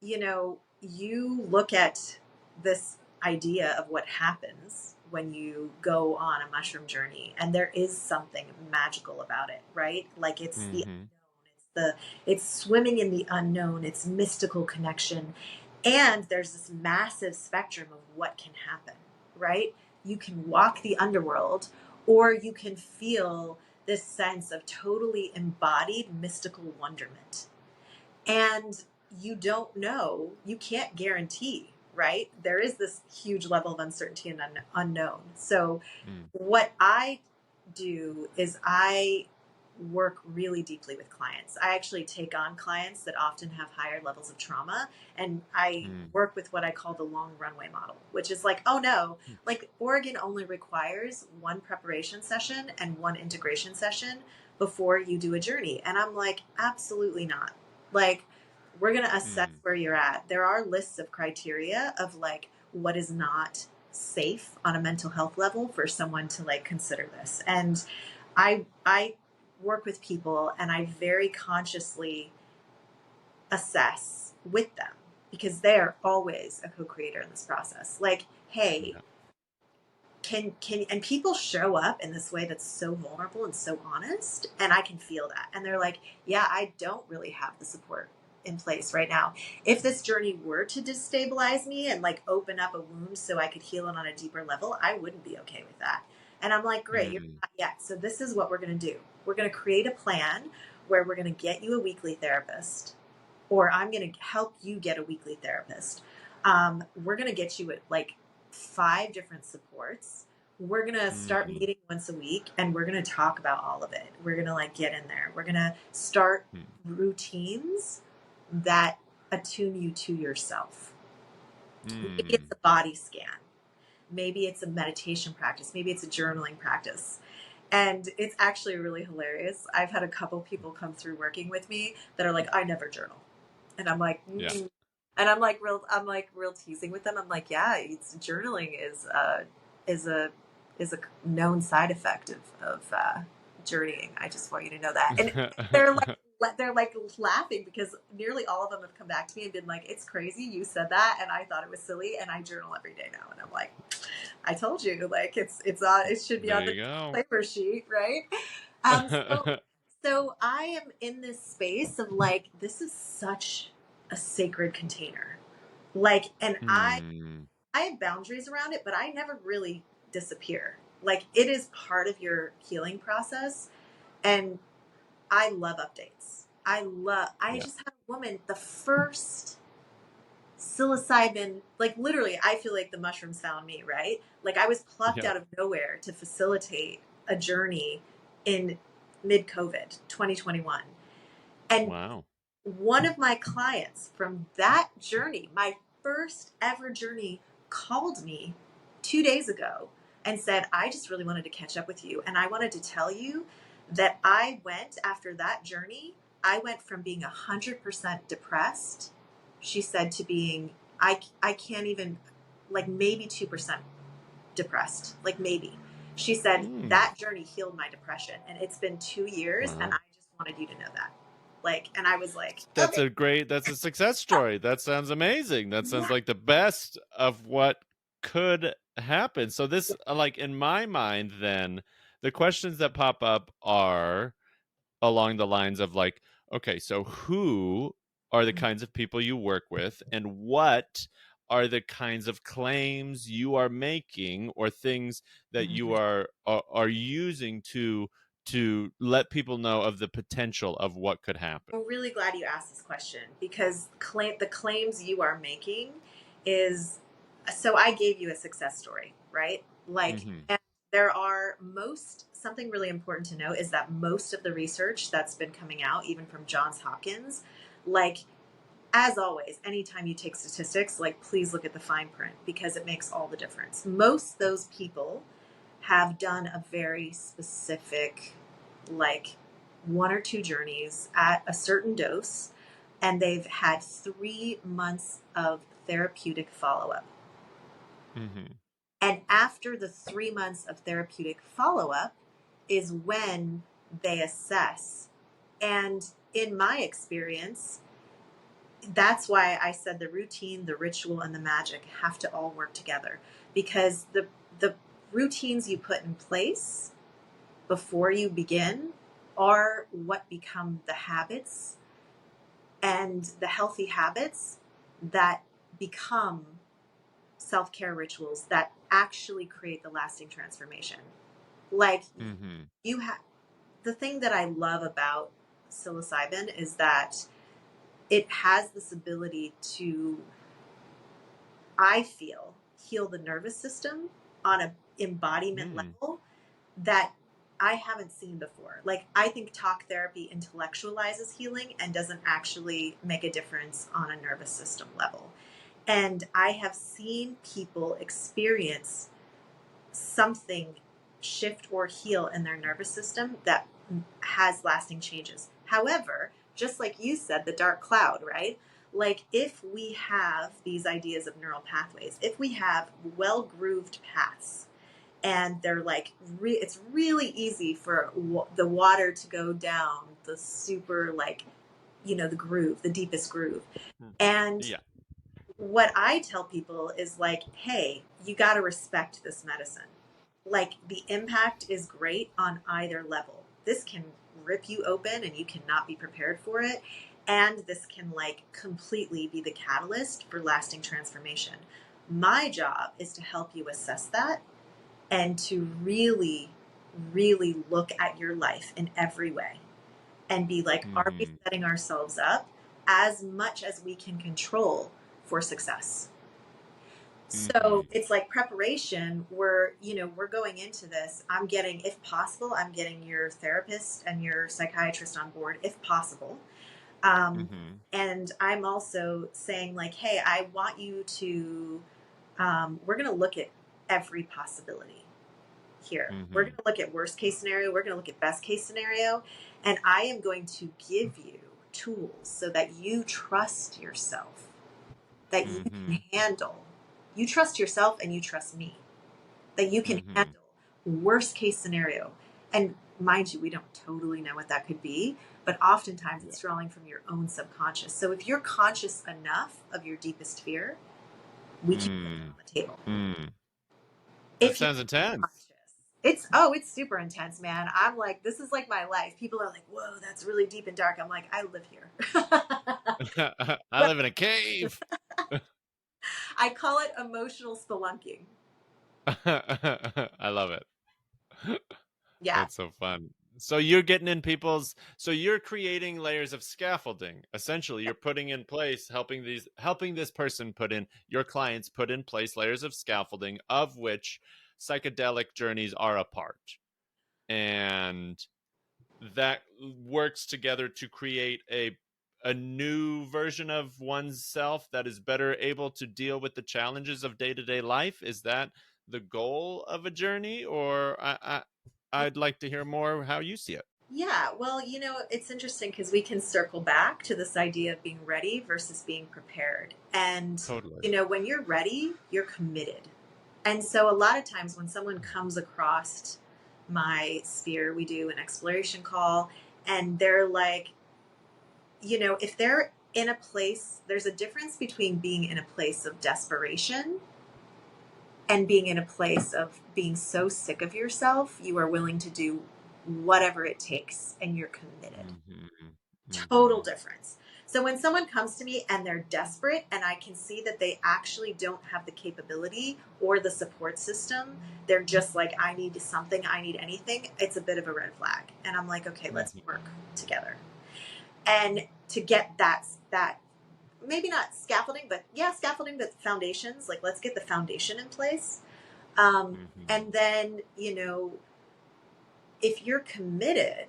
you know, you look at this idea of what happens when you go on a mushroom journey, and there is something magical about it, right? Like, it's the unknown, it's swimming in the unknown, it's mystical connection. And there's this massive spectrum of what can happen, right? You can walk the underworld, or you can feel this sense of totally embodied mystical wonderment. And you don't know, you can't guarantee, right? There is this huge level of uncertainty and unknown. So what I do is I work really deeply with clients. I actually take on clients that often have higher levels of trauma, and I work with what I call the long runway model, which is like, oh no, like Oregon only requires one preparation session and one integration session before you do a journey. And I'm like, absolutely not. Like, we're going to assess where you're at. There are lists of criteria of like what is not safe on a mental health level for someone to like consider this. And I work with people and I very consciously assess with them because they're always a co-creator in this process. Like, hey, can and people show up in this way that's so vulnerable and so honest, and I can feel that. And they're like, yeah, I don't really have the support in place right now. If this journey were to destabilize me and like open up a wound so I could heal it on a deeper level, I wouldn't be okay with that. And I'm like, great, you're not yet. So this is what we're going to do. We're going to create a plan where we're going to get you a weekly therapist, or I'm going to help you get a weekly therapist. We're going to get you like 5 different supports. We're going to start meeting once a week, and we're going to talk about all of it. We're going to like get in there. We're going to start routines that attune you to yourself. Maybe it's a body scan. Maybe it's a meditation practice. Maybe it's a journaling practice. And it's actually really hilarious. I've had a couple people come through working with me that are like, I never journal. And I'm like, and I'm like real teasing with them. I'm like, yeah, it's journaling is a known side effect of journeying. I just want you to know that. And they're like laughing because nearly all of them have come back to me and been like, it's crazy you said that, and I thought it was silly, and I journal every day now. And I'm like, I told you, like it should be there on the flavor sheet, right? So I am in this space of like, this is such a sacred container. Like, and I have boundaries around it, but I never really disappear. Like, it is part of your healing process. And I love updates. I just had a woman, the first psilocybin, like literally, I feel like the mushrooms found me, right? Like I was plucked out of nowhere to facilitate a journey in mid-COVID 2021. And one of my clients from that journey, my first ever journey, called me 2 days ago and said, I just really wanted to catch up with you. And I wanted to tell you that after that journey, I went from being 100% depressed, she said, to being, I can't even, like maybe 2% depressed, like maybe. She said, that journey healed my depression. And it's been 2 years, and I just wanted you to know that. Like, and I was like, that's a success story. That sounds amazing. That sounds like the best of what could happen. So this, like in my mind, then the questions that pop up are along the lines of like, okay, so who are the kinds of people you work with, and what are the kinds of claims you are making or things that you are using to let people know of the potential of what could happen? I'm really glad you asked this question, because the claims you are making is, so I gave you a success story, right? Like, and there are something really important to note is that most of the research that's been coming out, even from Johns Hopkins, like, as always, anytime you take statistics, like, please look at the fine print, because it makes all the difference. Most of those people have done a very specific, like 1 or 2 journeys at a certain dose, and they've had 3 months of therapeutic follow-up. And after the 3 months of therapeutic follow-up is when they assess. And in my experience, that's why I said the routine, the ritual, and the magic have to all work together, because the routines you put in place before you begin are what become the habits, and the healthy habits that become self-care rituals that actually create the lasting transformation. Like, the thing that I love about psilocybin is that it has this ability to, I feel, heal the nervous system on an embodiment level that I haven't seen before. Like, I think talk therapy intellectualizes healing and doesn't actually make a difference on a nervous system level. And I have seen people experience something shift or heal in their nervous system that has lasting changes. However, just like you said, the dark cloud, right? Like, if we have these ideas of neural pathways, if we have well-grooved paths, and they're like, it's really easy for the water to go down the super, like, the groove, the deepest groove. And yeah. What I tell people is like, hey, you got to respect this medicine. Like, the impact is great on either level. This can rip you open and you cannot be prepared for it. And this can like completely be the catalyst for lasting transformation. My job is to help you assess that and to really, really look at your life in every way and be like, are we setting ourselves up as much as we can control for success? So it's like preparation. We're going into this. If possible, I'm getting your therapist and your psychiatrist on board, if possible. And I'm also saying like, hey, I want you to, we're going to look at every possibility here. We're going to look at worst case scenario. We're going to look at best case scenario. And I am going to give you tools so that you trust yourself, that you can handle. You trust yourself and you trust me, that you can handle worst case scenario. And mind you, we don't totally know what that could be, but oftentimes it's drawing from your own subconscious. So if you're conscious enough of your deepest fear, we can put it on the table. That sounds intense. It's super intense, man. I'm like, this is like my life. People are like, whoa, that's really deep and dark. I'm like, I live here. I live in a cave. I call it emotional spelunking. I love it. Yeah. That's so fun. So you're getting in so you're creating layers of scaffolding. Essentially, you're putting in place, helping this person your clients put in place layers of scaffolding, of which psychedelic journeys are a part. And that works together to create a new version of oneself that is better able to deal with the challenges of day-to-day life. Is that the goal of a journey? Or I'd like to hear more how you see it. Yeah, well, it's interesting because we can circle back to this idea of being ready versus being prepared. And, totally. When you're ready, you're committed. And so a lot of times when someone comes across my sphere, we do an exploration call, and they're like, if they're in a place, there's a difference between being in a place of desperation and being in a place of being so sick of yourself, you are willing to do whatever it takes and you're committed. Total difference. So when someone comes to me and they're desperate and I can see that they actually don't have the capability or the support system, they're just like, I need something, I need anything, it's a bit of a red flag. And I'm like, okay, let's work together. And to get that maybe not scaffolding, but foundations, like let's get the foundation in place. And then, if you're committed,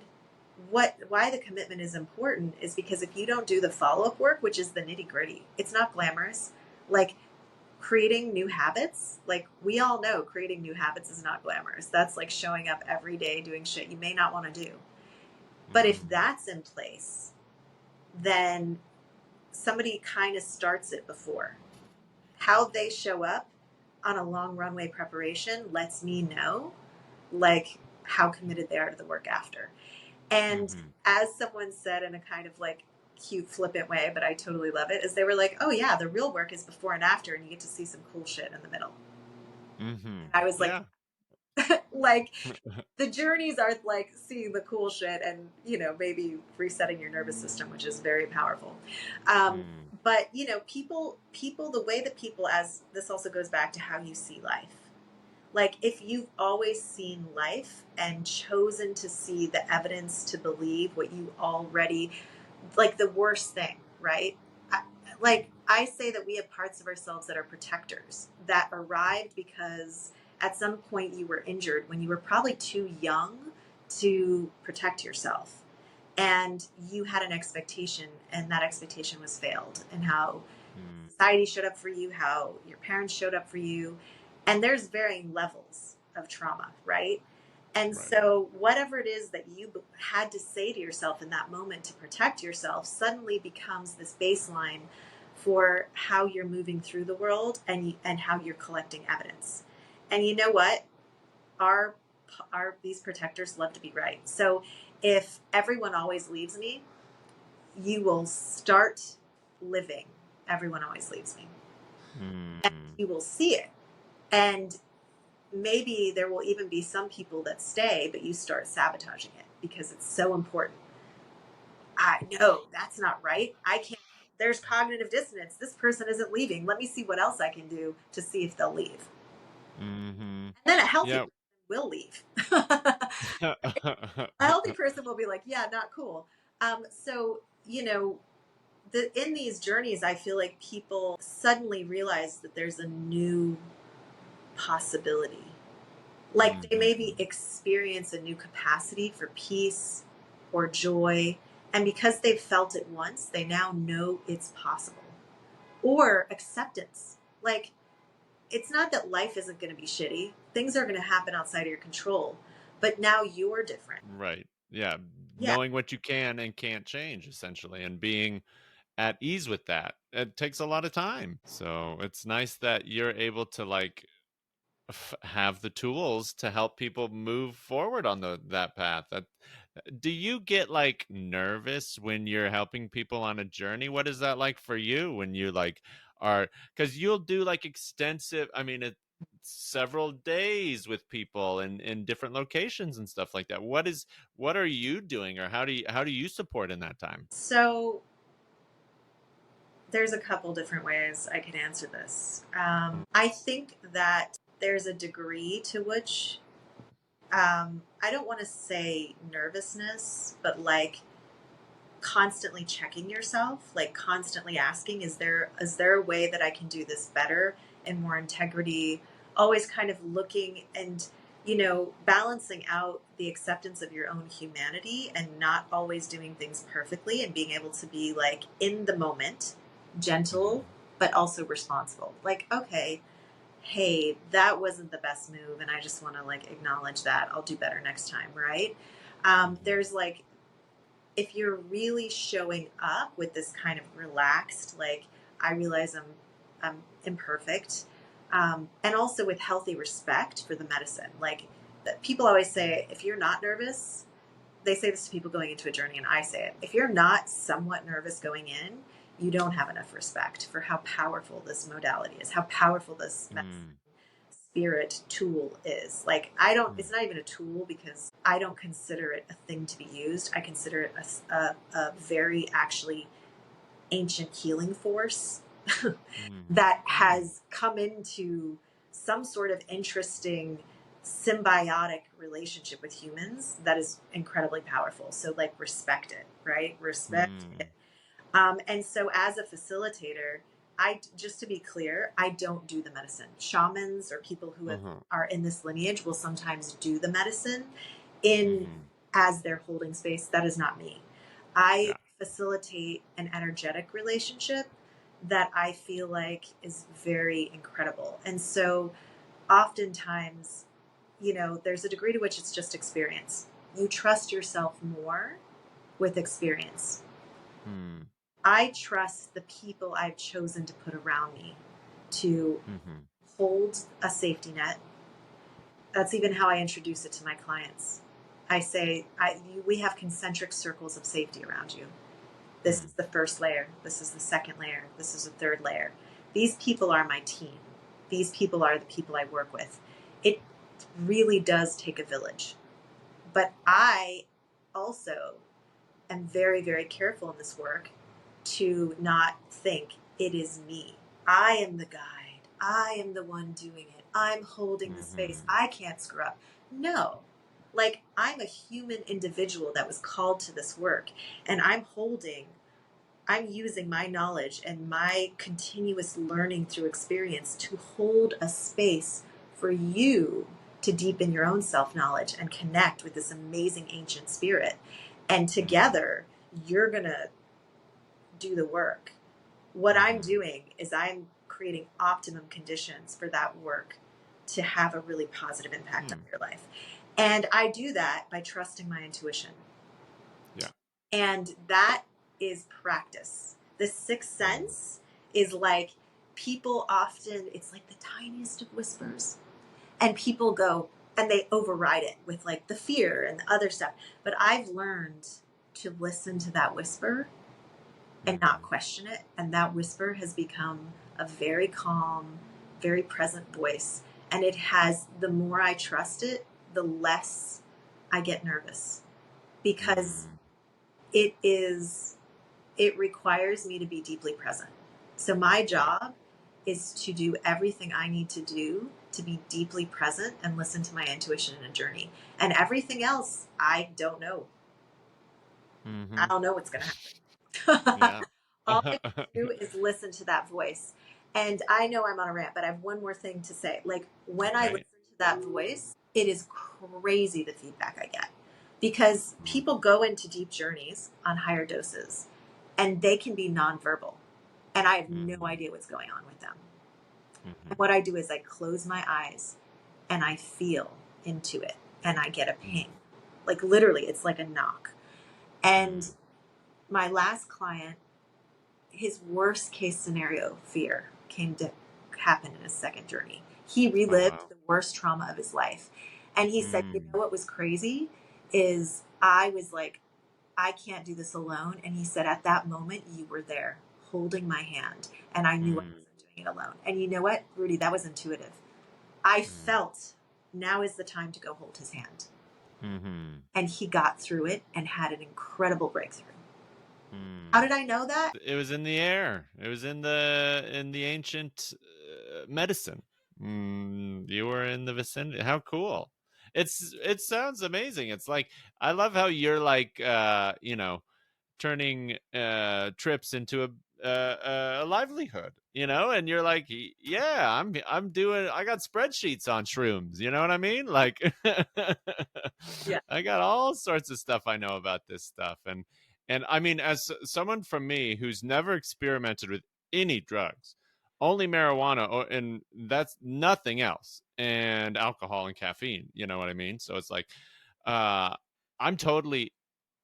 why the commitment is important is because if you don't do the follow-up work, which is the nitty-gritty, it's not glamorous. Like creating new habits, like we all know creating new habits is not glamorous. That's like showing up every day doing shit you may not want to do. But if that's in place, then somebody kind of starts it before. How they show up on a long runway preparation lets me know like how committed they are to the work after. And as someone said in a kind of like cute, flippant way, but I totally love it, is they were like, oh yeah, the real work is before and after, and you get to see some cool shit in the middle. I was like, like the journeys are like seeing the cool shit and, maybe resetting your nervous system, which is very powerful. But, people, the way that people, as this also goes back to how you see life. Like if you've always seen life and chosen to see the evidence to believe what you already, like the worst thing, right? I say that we have parts of ourselves that are protectors that arrived because at some point you were injured when you were probably too young to protect yourself. And you had an expectation, and that expectation was failed, and how society showed up for you, how your parents showed up for you. And there's varying levels of trauma, right? And so whatever it is that you had to say to yourself in that moment to protect yourself suddenly becomes this baseline for how you're moving through the world and how you're collecting evidence. And you know what? These protectors love to be right. So if everyone always leaves me, you will start living everyone always leaves me. And you will see it. And maybe there will even be some people that stay, but you start sabotaging it because it's so important. I know that's not right. I can't, there's cognitive dissonance. This person isn't leaving. Let me see what else I can do to see if they'll leave. And then a healthy person will leave. A healthy person will be like, yeah, not cool. So, you know, in these journeys, I feel like people suddenly realize that there's a new possibility. Like they maybe experience a new capacity for peace or joy. And because they've felt it once, they now know it's possible. Or acceptance. Like, it's not that life isn't going to be shitty. Things are going to happen outside of your control. But now you're different. Right. Yeah. Knowing what you can and can't change, essentially, and being at ease with that. It takes a lot of time. So it's nice that you're able to like have the tools to help people move forward on that path. Do you get like nervous when you're helping people on a journey? What is that like for you when you like are, because you'll do like extensive, I mean, several days with people in different locations and stuff like that. What are you doing, or how do you support in that time? So there's a couple different ways I could answer this. I think that there's a degree to which I don't want to say nervousness, but like constantly checking yourself, like constantly asking, is there a way that I can do this better and more integrity? Always kind of looking and, you know, balancing out the acceptance of your own humanity and not always doing things perfectly, and being able to be like in the moment, gentle, but also responsible. Like, okay, hey, that wasn't the best move, and I just want to like acknowledge that. I'll do better next time, right? There's like, if you're really showing up with this kind of relaxed, like, I realize I'm imperfect, and also with healthy respect for the medicine. Like, people always say, if you're not nervous, they say this to people going into a journey, and I say it, if you're not somewhat nervous going in, you don't have enough respect for how powerful this modality is, how powerful this medicine spirit tool is. Like, it's not even a tool, because I don't consider it a thing to be used. I consider it a very actually ancient healing force that has come into some sort of interesting symbiotic relationship with humans that is incredibly powerful. So like, respect it, right? Respect it. And so as a facilitator, just to be clear, I don't do the medicine. Shamans or people who are in this lineage will sometimes do the medicine as they're holding space. That is not me. I facilitate an energetic relationship that I feel like is very incredible. And so oftentimes, you know, there's a degree to which it's just experience. You trust yourself more with experience. I trust the people I've chosen to put around me to hold a safety net. That's even how I introduce it to my clients. I say, we have concentric circles of safety around you. This is the first layer. This is the second layer. This is the third layer. These people are my team. These people are the people I work with. It really does take a village. But I also am very, very careful in this work to not think it is me. I am the guide. I am the one doing it. I'm holding the space. I can't screw up. No. Like, I'm a human individual that was called to this work, and I'm using my knowledge and my continuous learning through experience to hold a space for you to deepen your own self-knowledge and connect with this amazing ancient spirit. And together, you're going to do the work. What I'm doing is I'm creating optimum conditions for that work to have a really positive impact on your life. And I do that by trusting my intuition. Yeah. And that is practice. The sixth sense is like, people often, it's like the tiniest of whispers. And people go and they override it with like the fear and the other stuff. But I've learned to listen to that whisper and not question it. And that whisper has become a very calm, very present voice. And it has, the more I trust it, the less I get nervous, because it requires me to be deeply present. So my job is to do everything I need to do to be deeply present and listen to my intuition in a journey. And everything else, I don't know. I don't know what's going to happen. Yeah. All I can do is listen to that voice. And I know I'm on a rant, but I have one more thing to say. Like, when I listen to that voice, it is crazy the feedback I get, because people go into deep journeys on higher doses and they can be nonverbal. And I have no idea what's going on with them. And what I do is I close my eyes and I feel into it and I get a ping. Like, literally, it's like a knock. And my last client, his worst case scenario fear came to happen in his second journey. He relived the worst trauma of his life. And he said, you know what was crazy is I was like, I can't do this alone. And he said, at that moment, you were there holding my hand. And I knew I wasn't doing it alone. And you know what, Rudy, that was intuitive. I felt now is the time to go hold his hand. And he got through it and had an incredible breakthrough. How did I know that? It was in the air. It was in the ancient medicine. You were in the vicinity. How cool! It sounds amazing. It's like, I love how you're like turning trips into a livelihood, and you're like, yeah, I'm doing, I got spreadsheets on shrooms, you know what I mean? Like, Yeah. I got all sorts of stuff I know about this stuff. And I mean, as someone from me who's never experimented with any drugs, only marijuana, and that's nothing else, and alcohol and caffeine, you know what I mean? So it's like, I'm totally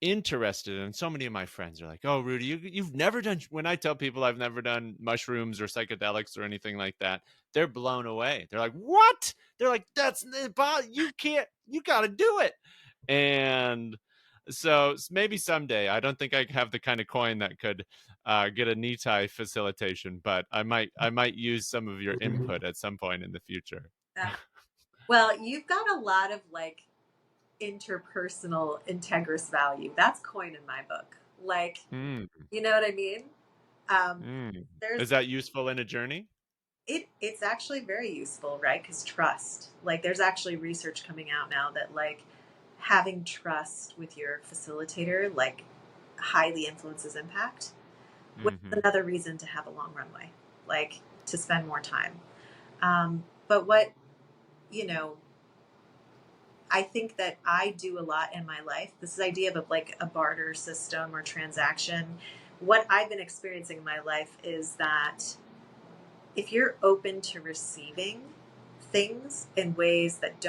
interested. And so many of my friends are like, oh, Rudy, you've never done, when I tell people I've never done mushrooms or psychedelics or anything like that, they're blown away. They're like, what? They're like, you can't, you got to do it. And so maybe someday, I don't think I have the kind of coin that could get a Nitai facilitation, but I might use some of your input at some point in the future. Well, you've got a lot of like interpersonal integrous value. That's coin in my book. Like, you know what I mean? Is that useful in a journey? It's actually very useful, right? Because trust. Like, there's actually research coming out now that like having trust with your facilitator like highly influences impact, which is another reason to have a long runway, like to spend more time. But what, I think that I do a lot in my life, this idea of like a barter system or transaction. What I've been experiencing in my life is that if you're open to receiving things in ways that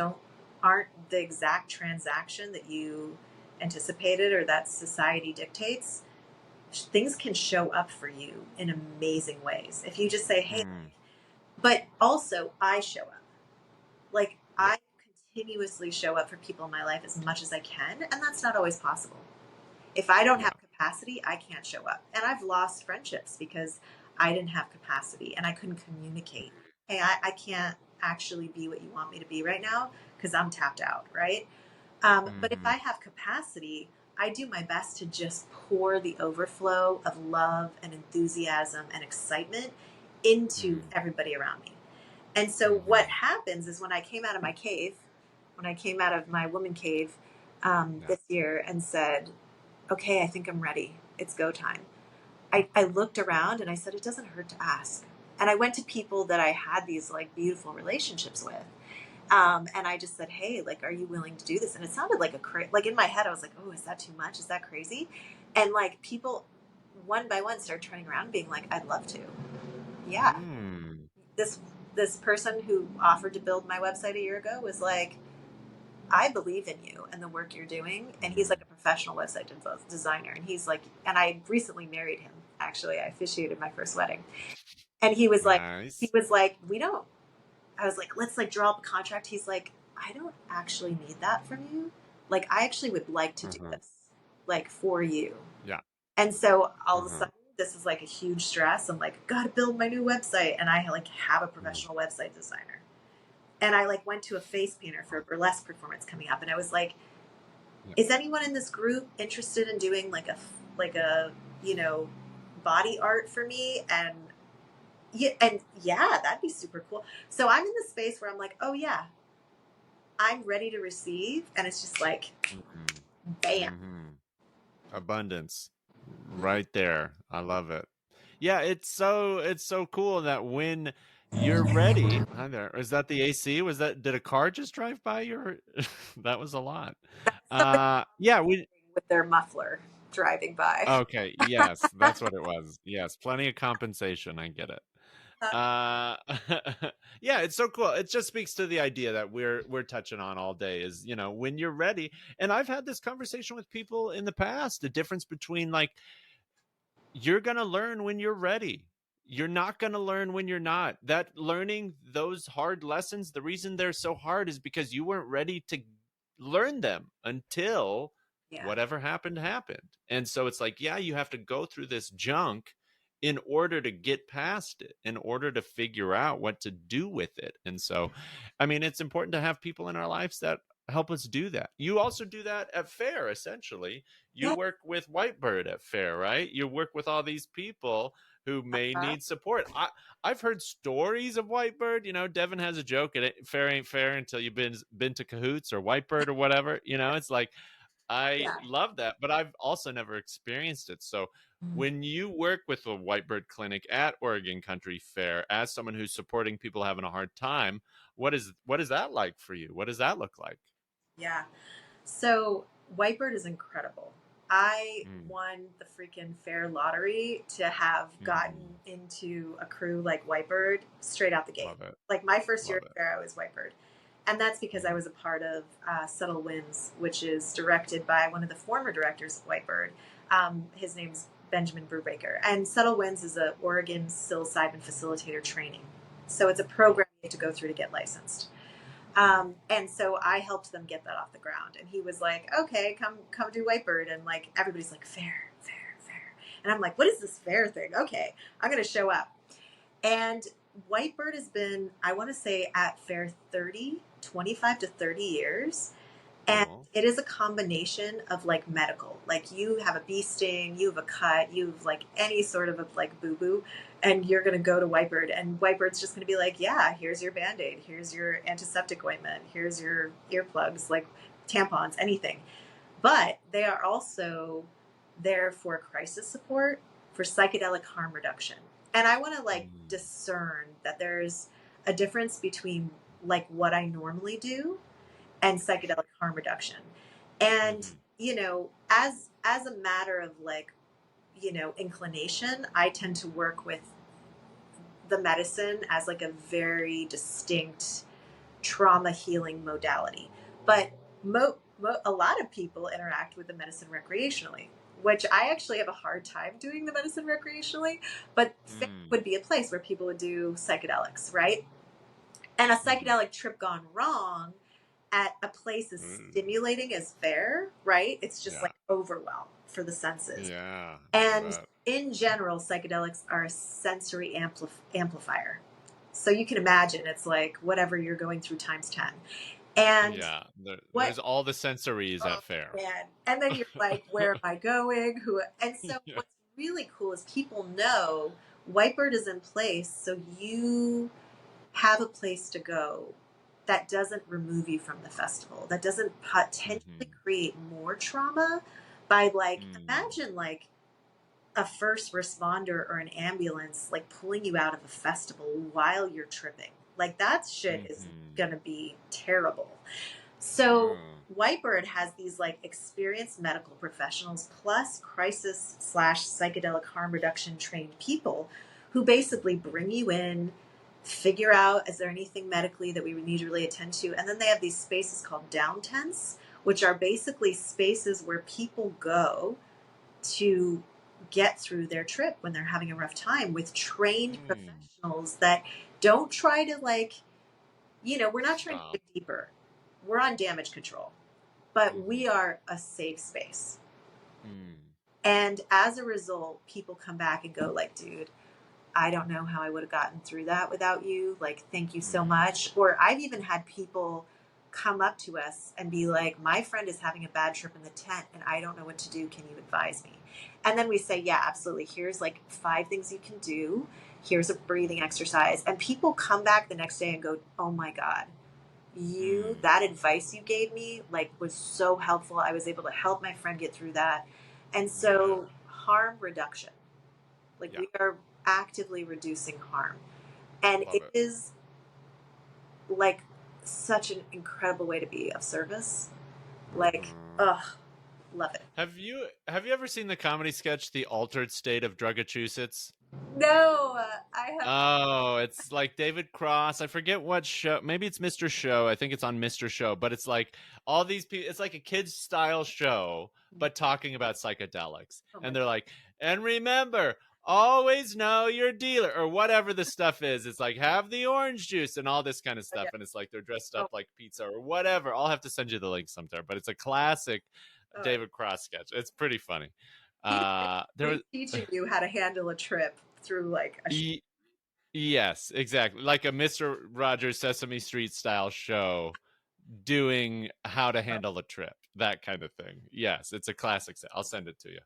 aren't the exact transaction that you anticipated or that society dictates, things can show up for you in amazing ways. If you just say, hey, but also I show up. Like, I continuously show up for people in my life as much as I can, and that's not always possible. If I don't have capacity, I can't show up. And I've lost friendships because I didn't have capacity and I couldn't communicate. Hey, I can't actually be what you want me to be right now because I'm tapped out, right? But if I have capacity, I do my best to just pour the overflow of love and enthusiasm and excitement into everybody around me. And so what happens is when I came out of my cave, when I came out of my woman cave this year and said, okay, I think I'm ready. It's go time. I looked around and I said, it doesn't hurt to ask. And I went to people that I had these like beautiful relationships with. And I just said, hey, like, are you willing to do this? And it sounded like like in my head, I was like, oh, is that too much? Is that crazy? And like people one by one started turning around and being like, I'd love to. Yeah. This person who offered to build my website a year ago was like, I believe in you and the work you're doing. And he's like a professional website designer. And he's like, and I recently married him. Actually, I officiated my first wedding. And he was like, we don't. I was like, let's like draw up a contract. He's like, I don't actually need that from you. Like, I actually would like to do this, like, for you. Yeah. And so all of a sudden, this is like a huge stress. I'm like, gotta build my new website. And I like have a professional website designer. And I like went to a face painter for a burlesque performance coming up. And I was like, is anyone in this group interested in doing like a, you know, body art for me? And yeah, that'd be super cool. So I'm in the space where I'm like, oh yeah, I'm ready to receive. And it's just like, bam. Abundance right there. I love it. Yeah, it's so cool that when you're ready. Hi there. Is that the AC? Did a car just drive by your that was a lot. Yeah, with their muffler driving by. Okay, yes, that's what it was. Yes, plenty of compensation. I get it. Yeah, it's so cool. It just speaks to the idea that we're touching on all day is, you know, when you're ready. And I've had this conversation with people in the past, the difference between like, you're going to learn when you're ready. You're not going to learn when you're not. That learning those hard lessons, the reason they're so hard is because you weren't ready to learn them until whatever happened. And so it's like, yeah, you have to go through this junk in order to get past it, in order to figure out what to do with it. And so, I mean, it's important to have people in our lives that help us do that. You also do that at FAIR, essentially. You work with Whitebird at FAIR, right? You work with all these people who may need support. I've heard stories of Whitebird. You know, Devin has a joke, FAIR ain't fair until you've been to Cahoots or Whitebird or whatever. You know, it's like, I love that, but I've also never experienced it. So when you work with a Whitebird Clinic at Oregon Country Fair, as someone who's supporting people having a hard time, what is that like for you? What does that look like? Yeah. So Whitebird is incredible. I won the freaking fair lottery to have gotten into a crew like Whitebird straight out the gate. Like my first year at fair, I was Whitebird. And that's because I was a part of Subtle Winds, which is directed by one of the former directors of Whitebird. His name's Benjamin Brubaker. And Subtle Winds is a Oregon psilocybin facilitator training. So it's a program you have to go through to get licensed. And so I helped them get that off the ground. And he was like, okay, come do Whitebird. And like, everybody's like, fair. And I'm like, what is this fair thing? Okay, I'm going to show up. And Whitebird has been, I want to say, at fair 25 to 30 years. And it is a combination of like medical, like you have a bee sting, you have a cut, you have like any sort of a like boo-boo, and you're going to go to Whitebird, and Whitebird's just going to be like, yeah, here's your Band-Aid, here's your antiseptic ointment, here's your earplugs, like tampons, anything. But they are also there for crisis support, for psychedelic harm reduction. And I want to like discern that there's a difference between like what I normally do and psychedelic harm reduction. And, you know, as a matter of like, you know, inclination, I tend to work with the medicine as like a very distinct trauma healing modality. But a lot of people interact with the medicine recreationally, which I actually have a hard time doing the medicine recreationally, but would be a place where people would do psychedelics, right? And a psychedelic trip gone wrong at a place as stimulating as fair, right? It's just like overwhelm for the senses. Yeah. And in general, psychedelics are a sensory amplifier. So you can imagine it's like whatever you're going through times 10. And there's all the sensories at fair. Man. And then you're like, where am I going? And so what's really cool is people know Whitebird is in place, so you have a place to go that doesn't remove you from the festival, that doesn't potentially create more trauma by like, imagine like a first responder or an ambulance like pulling you out of a festival while you're tripping. Like that shit is Mm-hmm. gonna be terrible. So Whitebird has these like experienced medical professionals plus crisis/psychedelic harm reduction trained people who basically bring you in, figure out, is there anything medically that we would need to really attend to? And then they have these spaces called down tents, which are basically spaces where people go to get through their trip when they're having a rough time with trained professionals that don't try to like, we're not trying to dig deeper. We're on damage control, but we are a safe space. And as a result, people come back and go like, dude, I don't know how I would have gotten through that without you. Like, thank you so much. Or I've even had people come up to us and be like, my friend is having a bad trip in the tent and I don't know what to do. Can you advise me? And then we say, yeah, absolutely. Here's like 5 things you can do. Here's a breathing exercise. And people come back the next day and go, oh my God, that advice you gave me like was so helpful. I was able to help my friend get through that. And so harm reduction, like we are actively reducing harm. And it is like such an incredible way to be of service. Like, love it. Have you ever seen the comedy sketch The Altered State of Drugachusetts? No, I have. Oh, it's like David Cross. I forget what show. Maybe it's Mr. Show. I think it's on Mr. Show. But it's like all these people. It's like a kids style show, but talking about psychedelics. And they're like, and remember, always know your dealer or whatever the stuff is. It's like have the orange juice and all this kind of stuff. And it's like they're dressed up like pizza or whatever. I'll have to send you the link sometime. But it's a classic David Cross sketch. It's pretty funny. They're teaching you how to handle a trip through like a yes, exactly, like a Mr. Rogers Sesame Street style show doing how to handle a trip, that kind of thing. Yes, it's a classic. I'll send it to you.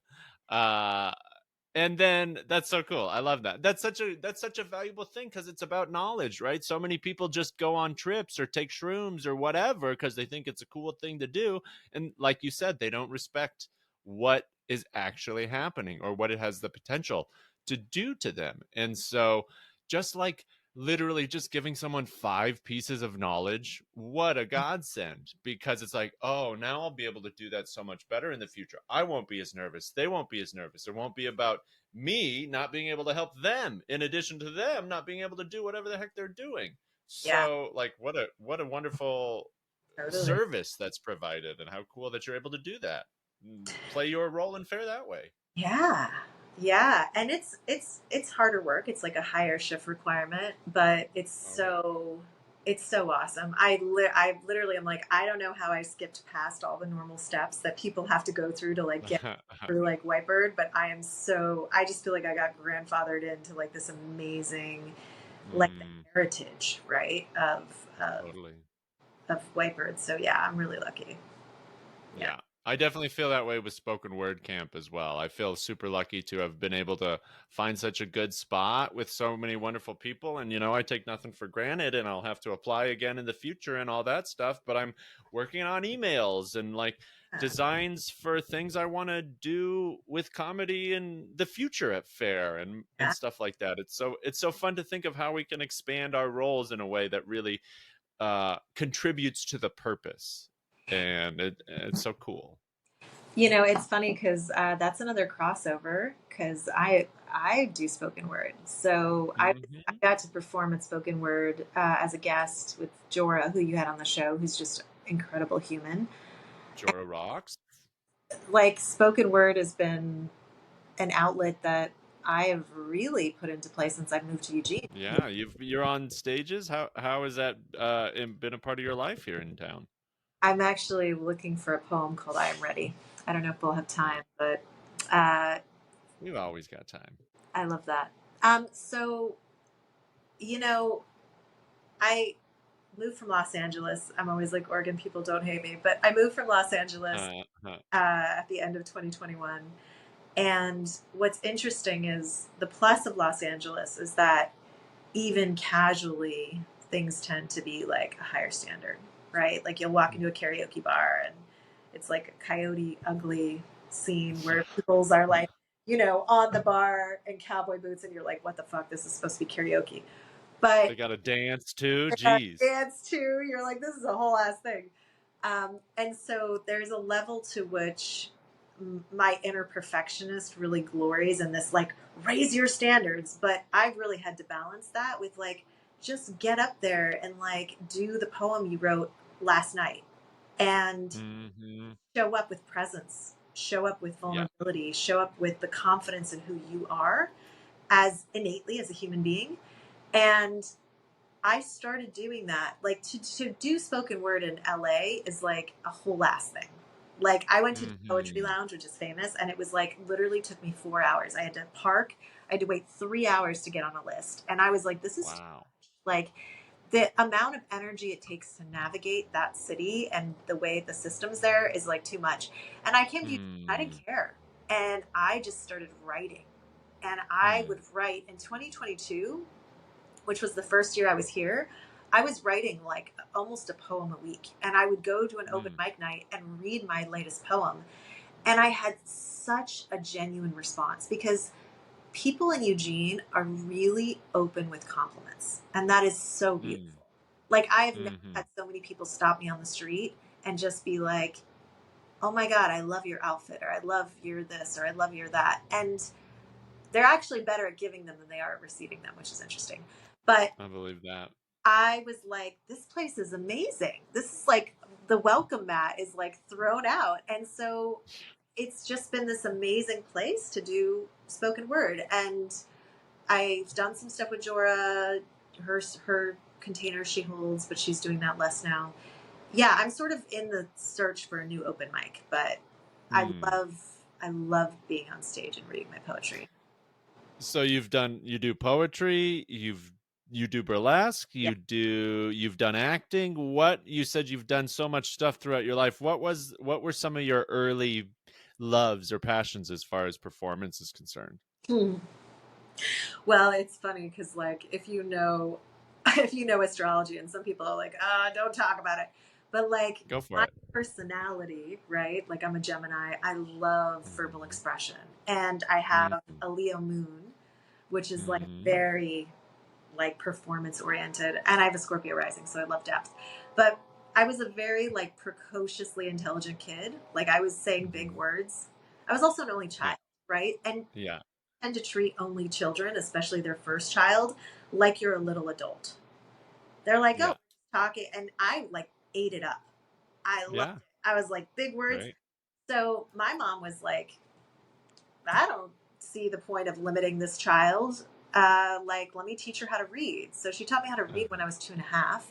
And then that's so cool. I love that. That's such a valuable thing because it's about knowledge, right? So many people just go on trips or take shrooms or whatever because they think it's a cool thing to do, and like you said, they don't respect what is actually happening or what it has the potential to do to them. And so just like literally just giving someone 5 pieces of knowledge, what a godsend, because it's like, oh, now I'll be able to do that so much better in the future. I won't be as nervous. They won't be as nervous. It won't be about me not being able to help them in addition to them not being able to do whatever the heck they're doing. So like what a wonderful service that's provided, and how cool that you're able to do that. Play your role and fare that way. Yeah, and it's harder work. It's like a higher shift requirement, but it's so awesome. I literally am like, I don't know how I skipped past all the normal steps that people have to go through to like get through like Whitebird, but I just feel like I got grandfathered into like this amazing like the heritage, right, of Whitebird. So yeah, I'm really lucky. Yeah. I definitely feel that way with spoken word camp as well. I feel super lucky to have been able to find such a good spot with so many wonderful people. And, I take nothing for granted, and I'll have to apply again in the future and all that stuff. But I'm working on emails and like designs for things I want to do with comedy in the future at Fair and stuff like that. It's so fun to think of how we can expand our roles in a way that really contributes to the purpose. And it's so cool. It's funny because that's another crossover, because I do spoken word. So I got to perform at spoken word as a guest with Jorah, who you had on the show, who's just an incredible human. Jorah rocks. Like spoken word has been an outlet that I have really put into place since I've moved to Eugene. Yeah, you're on stages. How has that been a part of your life here in town? I'm actually looking for a poem called I Am Ready. I don't know if we'll have time, but we've always got time. I love that. So, I moved from Los Angeles. I'm always like, Oregon people don't hate me, but I moved from Los Angeles at the end of 2021. And what's interesting is the plus of Los Angeles is that even casually, things tend to be like a higher standard. Right? Like you'll walk into a karaoke bar and it's like a Coyote Ugly scene where people's are like, on the bar in cowboy boots, and you're like, what the fuck? This is supposed to be karaoke. But they got to dance too. they gotta Jeez. dance too. You're like, this is a whole ass thing. And so there's a level to which my inner perfectionist really glories in this, like, raise your standards. But I've really had to balance that with, like, just get up there and, like, do the poem you wrote last night and show up with presence, show up with vulnerability, show up with the confidence in who you are as innately as a human being. And I started doing that. Like, to do spoken word in LA is like a whole ass thing. Like, I went to the Poetry Lounge, which is famous, and it was like literally took me 4 hours. I had to park. I had to wait 3 hours to get on a list. And I was like, this is too much. Like, the amount of energy it takes to navigate that city and the way the system's there is like too much. And I came to, I didn't care. And I just started writing. And I would write in 2022, which was the first year I was here. I was writing like almost a poem a week. And I would go to an open mic night and read my latest poem. And I had such a genuine response because people in Eugene are really open with compliments. And that is so beautiful. Like, I have never had so many people stop me on the street and just be like, oh my God, I love your outfit, or I love your this, or I love your that. And they're actually better at giving them than they are at receiving them, which is interesting. But I believe that. I was like, this place is amazing. This is like, the welcome mat is like thrown out. And so it's just been this amazing place to do spoken word. And I've done some stuff with Jorah, her container she holds, but she's doing that less now. Yeah, I'm sort of in the search for a new open mic, but I love being on stage and reading my poetry. So you do poetry, you do burlesque, you've done acting. What, you said you've done so much stuff throughout your life. What were some of your early loves or passions as far as performance is concerned? Well, it's funny because, like, if you know astrology, and some people are like, don't talk about it, but like, go for my it. personality, right? Like, I'm a Gemini. I love verbal expression, and I have a Leo moon, which is like very like performance oriented, and I have a Scorpio rising, so I love depth. But I was a very like precociously intelligent kid. Like, I was saying big words. I was also an only child, right? And tend to treat only children, especially their first child, like you're a little adult. They're like, oh, talking, and I like ate it up. I loved it. I was like, big words. Right. So my mom was like, I don't see the point of limiting this child. Like, let me teach her how to read. So she taught me how to read when I was 2.5.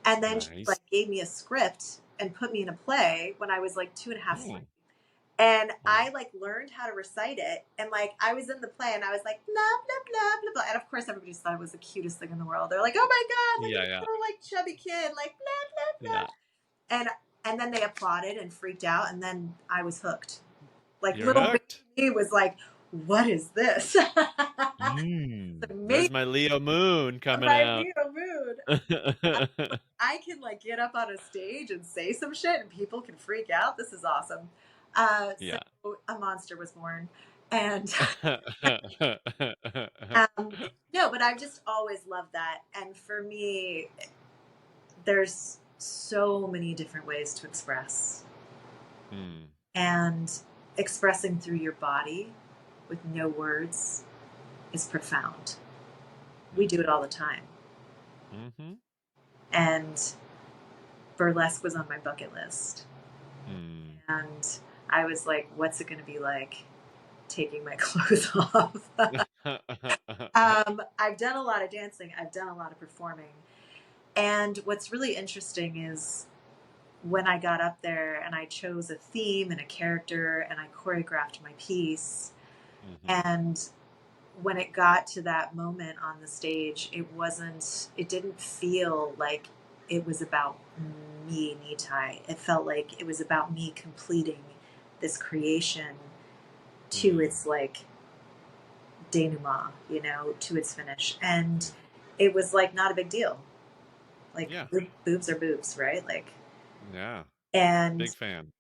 And then she like gave me a script and put me in a play when I was like 2.5. And I like learned how to recite it. And like, I was in the play and I was like, blah, blah, blah, blah, blah. And of course, everybody just thought it was the cutest thing in the world. They're like, oh my God, look at this little like chubby kid, like blah, blah, blah. And then they applauded and freaked out. And then I was hooked. Like, little me was like, what is this? There's my Leo moon coming out. Leo moon. I can like get up on a stage and say some shit and people can freak out. This is awesome. So a monster was born. And no, but I've just always loved that. And for me, there's so many different ways to express. And expressing through your body with no words is profound. We do it all the time. And burlesque was on my bucket list. And I was like, what's it going to be like taking my clothes off? I've done a lot of dancing. I've done a lot of performing. And what's really interesting is when I got up there and I chose a theme and a character and I choreographed my piece. And when it got to that moment on the stage, it didn't feel like it was about me, Nitai. It felt like it was about me completing this creation to its like denouement, to its finish. And it was like not a big deal. Like boobs are boobs, right? Like, and big fan.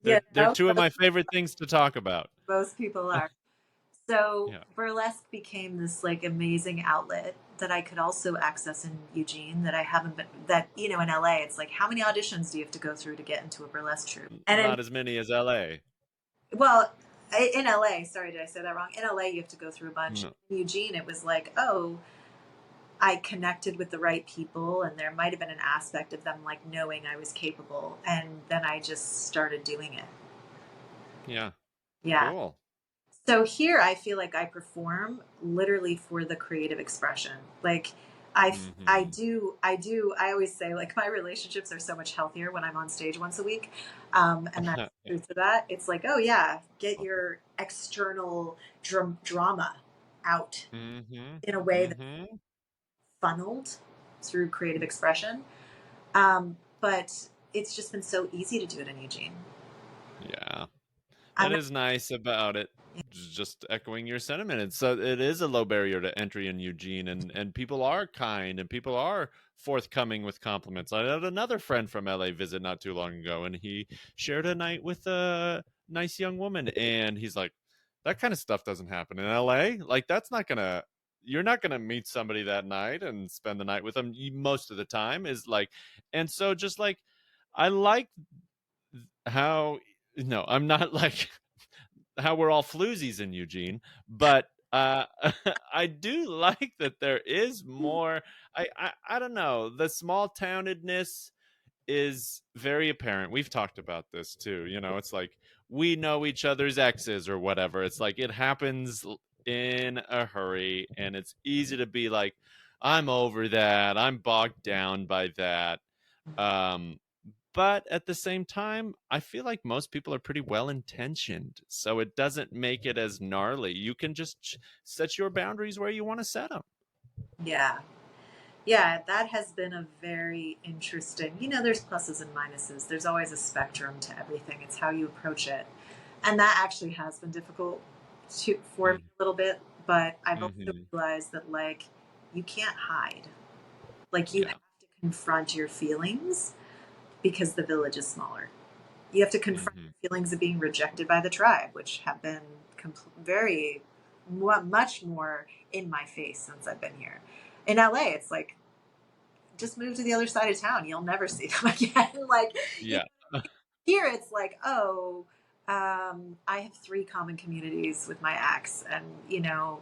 They're two of my favorite things to talk about. Most people are. So Yeah. burlesque became this like amazing outlet that I could also access in Eugene that I haven't been, that, you know, in LA, it's like, how many auditions do you have to go through to get into a burlesque troupe? And Not as many as LA. well, in LA, sorry, did I say that wrong? In LA, you have to go through a bunch. No. In Eugene, it was like, oh, I connected with the right people, and there might have been an aspect of them like knowing I was capable, and then I just started doing it. Yeah. Yeah. Cool. So here I feel like I perform literally for the creative expression. Like I always say like my relationships are so much healthier when I'm on stage once a week. And that's the truth of that. It's like, oh yeah, get your external drama out in a way that's funneled through creative expression. But it's just been so easy to do it in Eugene. Yeah. That is nice about it. Just echoing your sentiment. So it is a low barrier to entry in Eugene, and people are kind and people are forthcoming with compliments. I had another friend from LA visit not too long ago, and he shared a night with a nice young woman, and he's like, that kind of stuff doesn't happen in LA. Like you're not gonna meet somebody that night and spend the night with them most of the time is like, and so just like I like how, no, I'm not like how we're all floozies in Eugene, but I do like that there is more. I don't know. The small townedness is very apparent. We've talked about this too. You know, it's like we know each other's exes or whatever. It's like it happens in a hurry, and it's easy to be like, I'm over that. I'm bogged down by that. But at the same time, I feel like most people are pretty well intentioned, so it doesn't make it as gnarly. You can just set your boundaries where you want to set them. Yeah. Yeah, that has been a very interesting, you know, there's pluses and minuses. There's always a spectrum to everything. It's how you approach it. And that actually has been difficult for me a little bit, but I've also realized that like you can't hide. Like you have to confront your feelings because the village is smaller. You have to confront the feelings of being rejected by the tribe, which have been much more in my face since I've been here. In LA, it's like, just move to the other side of town. You'll never see them again. Like, yeah. Here it's like, oh, I have 3 common communities with my ex, and you know,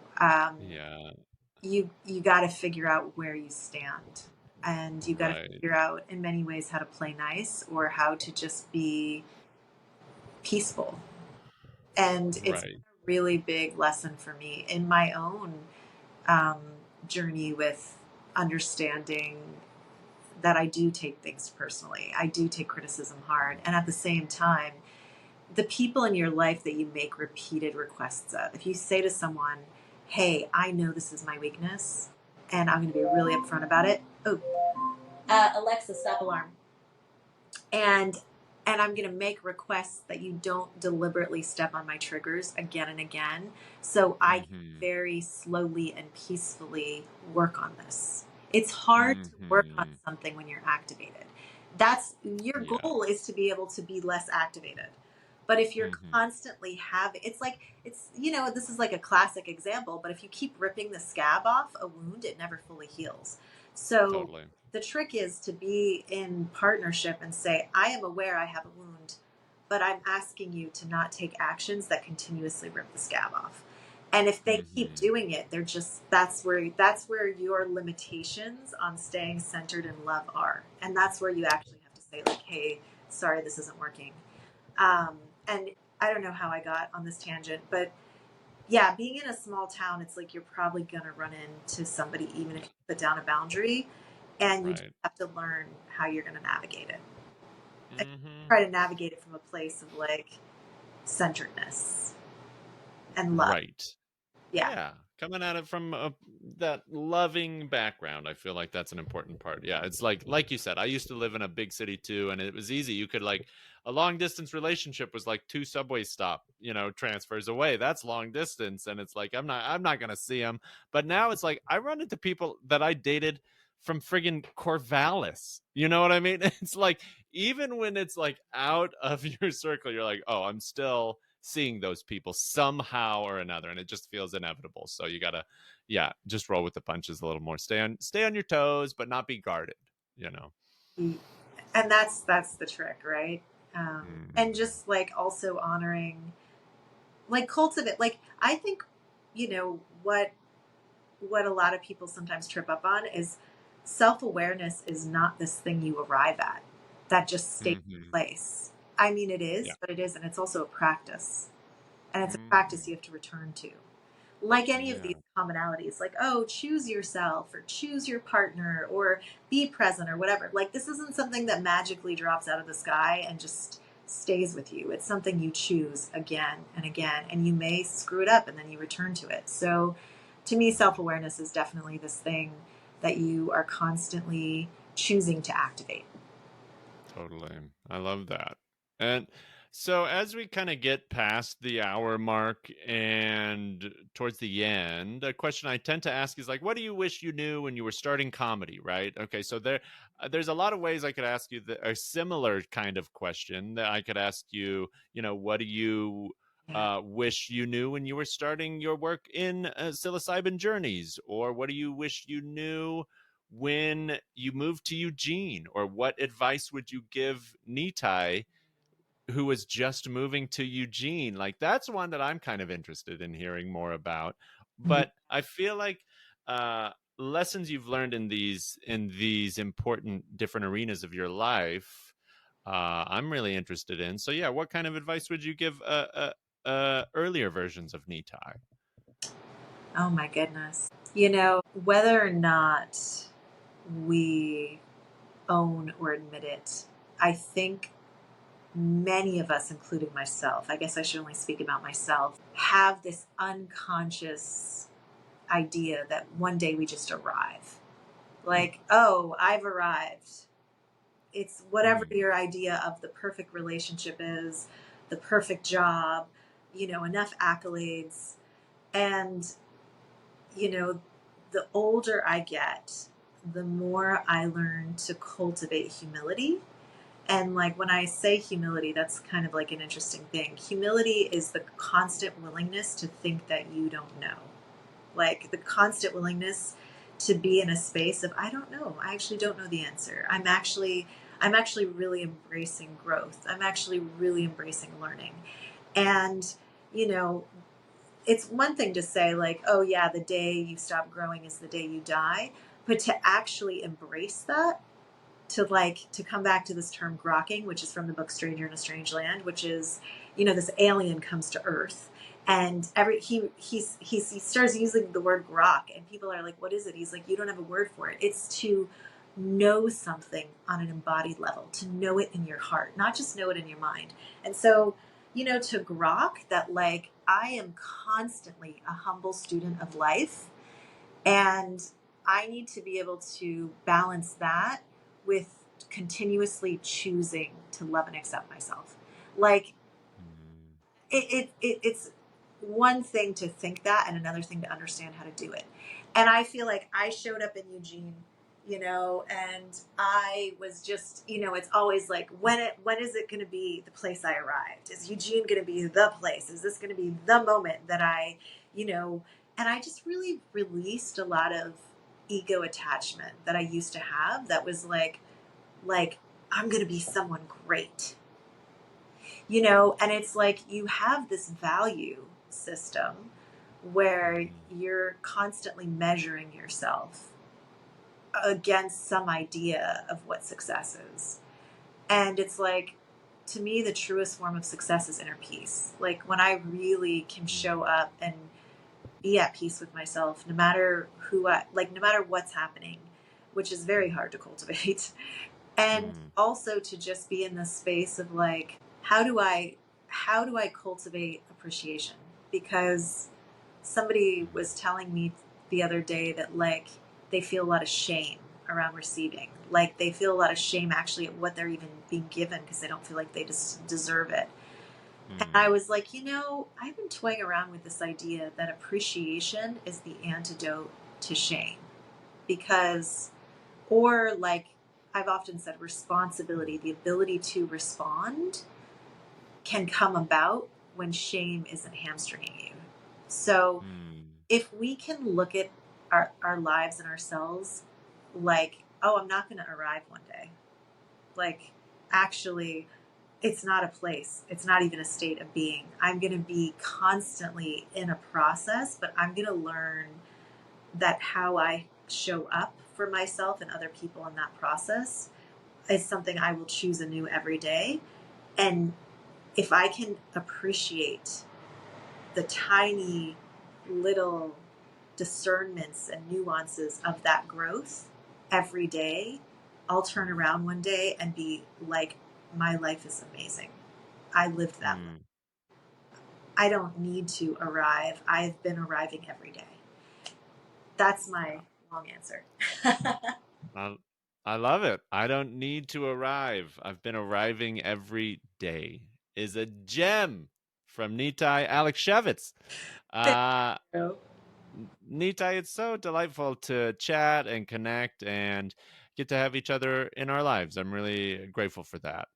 you got to figure out where you stand, and you got to figure out in many ways how to play nice or how to just be peaceful. And it's a really big lesson for me in my own journey with understanding that I do take things personally. I do take criticism hard. And at the same time, the people in your life that you make repeated requests of, if you say to someone, hey, I know this is my weakness and I'm going to be really upfront about it. Oh, Alexa, stop alarm. And I'm going to make requests that you don't deliberately step on my triggers again and again. So I can very slowly and peacefully work on this. It's hard to work on something when you're activated. That's your goal is to be able to be less activated. But if you're constantly it's you know, this is like a classic example, but if you keep ripping the scab off a wound, it never fully heals. So the trick is to be in partnership and say, I am aware I have a wound, but I'm asking you to not take actions that continuously rip the scab off. And if they keep doing it, they're just, that's where your limitations on staying centered in love are. And that's where you actually have to say like, hey, sorry, this isn't working. And I don't know how I got on this tangent, but yeah, being in a small town, it's like you're probably going to run into somebody, even if you put down a boundary, and you just have to learn how you're going to navigate it. And try to navigate it from a place of like centeredness and love. Yeah. Coming at it from that loving background, I feel like that's an important part. Yeah, it's like you said, I used to live in a big city too, and it was easy. You could like a long distance relationship was like 2 subway stop, you know, transfers away. That's long distance, and it's like I'm not gonna see them. But now it's like I run into people that I dated from friggin' Corvallis. You know what I mean? It's like even when it's like out of your circle, you're like, oh, I'm still seeing those people somehow or another, and it just feels inevitable. So you gotta, yeah, just roll with the punches a little more. Stay on your toes, but not be guarded. You know. And that's the trick, right? And just like also honoring, like cultivate, like I think, what a lot of people sometimes trip up on is self-awareness is not this thing you arrive at that just stays in place. I mean, it is, Yeah. but it isn't. It's also a practice, and it's a Mm-hmm. practice you have to return to. Like any of Yeah. these commonalities, like, oh, choose yourself or choose your partner or be present or whatever. Like, this isn't something that magically drops out of the sky and just stays with you. It's something you choose again and again, and you may screw it up and then you return to it. So to me, self-awareness is definitely this thing that you are constantly choosing to activate. Totally. I love that. And so as we kind of get past the hour mark and towards the end, a question I tend to ask is like, what do you wish you knew when you were starting comedy, right? Okay, so there's a lot of ways I could ask you a similar kind of question that I could ask you, what do you wish you knew when you were starting your work in psilocybin journeys? Or what do you wish you knew when you moved to Eugene? Or what advice would you give Nitai, who was just moving to Eugene? Like, that's one that I'm kind of interested in hearing more about. But I feel like lessons you've learned in these important different arenas of your life, I'm really interested in. So yeah, what kind of advice would you give earlier versions of Nitai? Oh my goodness. Whether or not we own or admit it, I think many of us, including myself, I guess I should only speak about myself, have this unconscious idea that one day we just arrive. Like, oh, I've arrived. It's whatever your idea of the perfect relationship is, the perfect job, enough accolades. And, the older I get, the more I learn to cultivate humility. And like when I say humility, that's kind of like an interesting thing. Humility is the constant willingness to think that you don't know. Like the constant willingness to be in a space of, I don't know. I actually don't know the answer. I'm actually really embracing growth. I'm actually really embracing learning. And, it's one thing to say like, oh yeah, the day you stop growing is the day you die. But to actually embrace that, to come back to this term grokking, which is from the book Stranger in a Strange Land, which is, this alien comes to Earth and he starts using the word grok and people are like, what is it? He's like, you don't have a word for it. It's to know something on an embodied level, to know it in your heart, not just know it in your mind. And so, to grok that, like, I am constantly a humble student of life and I need to be able to balance that with continuously choosing to love and accept myself. Like it's one thing to think that and another thing to understand how to do it. And I feel like I showed up in Eugene, and I was just, it's always like, when is it going to be the place I arrived? Is Eugene going to be the place? Is this going to be the moment that I, and I just really released a lot of ego attachment that I used to have that was like I'm going to be someone great, and it's like you have this value system where you're constantly measuring yourself against some idea of what success is. And it's like, to me, the truest form of success is inner peace. Like when I really can show up and be at peace with myself, no matter no matter what's happening, which is very hard to cultivate. And also to just be in this space of like, how do I cultivate appreciation? Because somebody was telling me the other day that like they feel a lot of shame around receiving. Like they feel a lot of shame actually at what they're even being given because they don't feel like they deserve it. And I was like, I've been toying around with this idea that appreciation is the antidote to shame. Because, or like I've often said, responsibility, the ability to respond can come about when shame isn't hamstringing you. So if we can look at our lives and ourselves like, oh, I'm not going to arrive one day. Like, actually, it's not a place. It's not even a state of being. I'm going to be constantly in a process, but I'm going to learn that how I show up for myself and other people in that process is something I will choose anew every day. And if I can appreciate the tiny little discernments and nuances of that growth every day, I'll turn around one day and be like, my life is amazing. I lived that way. I don't need to arrive. I've been arriving every day. That's my long answer. I love it. I don't need to arrive. I've been arriving every day is a gem from Nitai Alekseiwicz. Nitai, it's so delightful to chat and connect and get to have each other in our lives. I'm really grateful for that.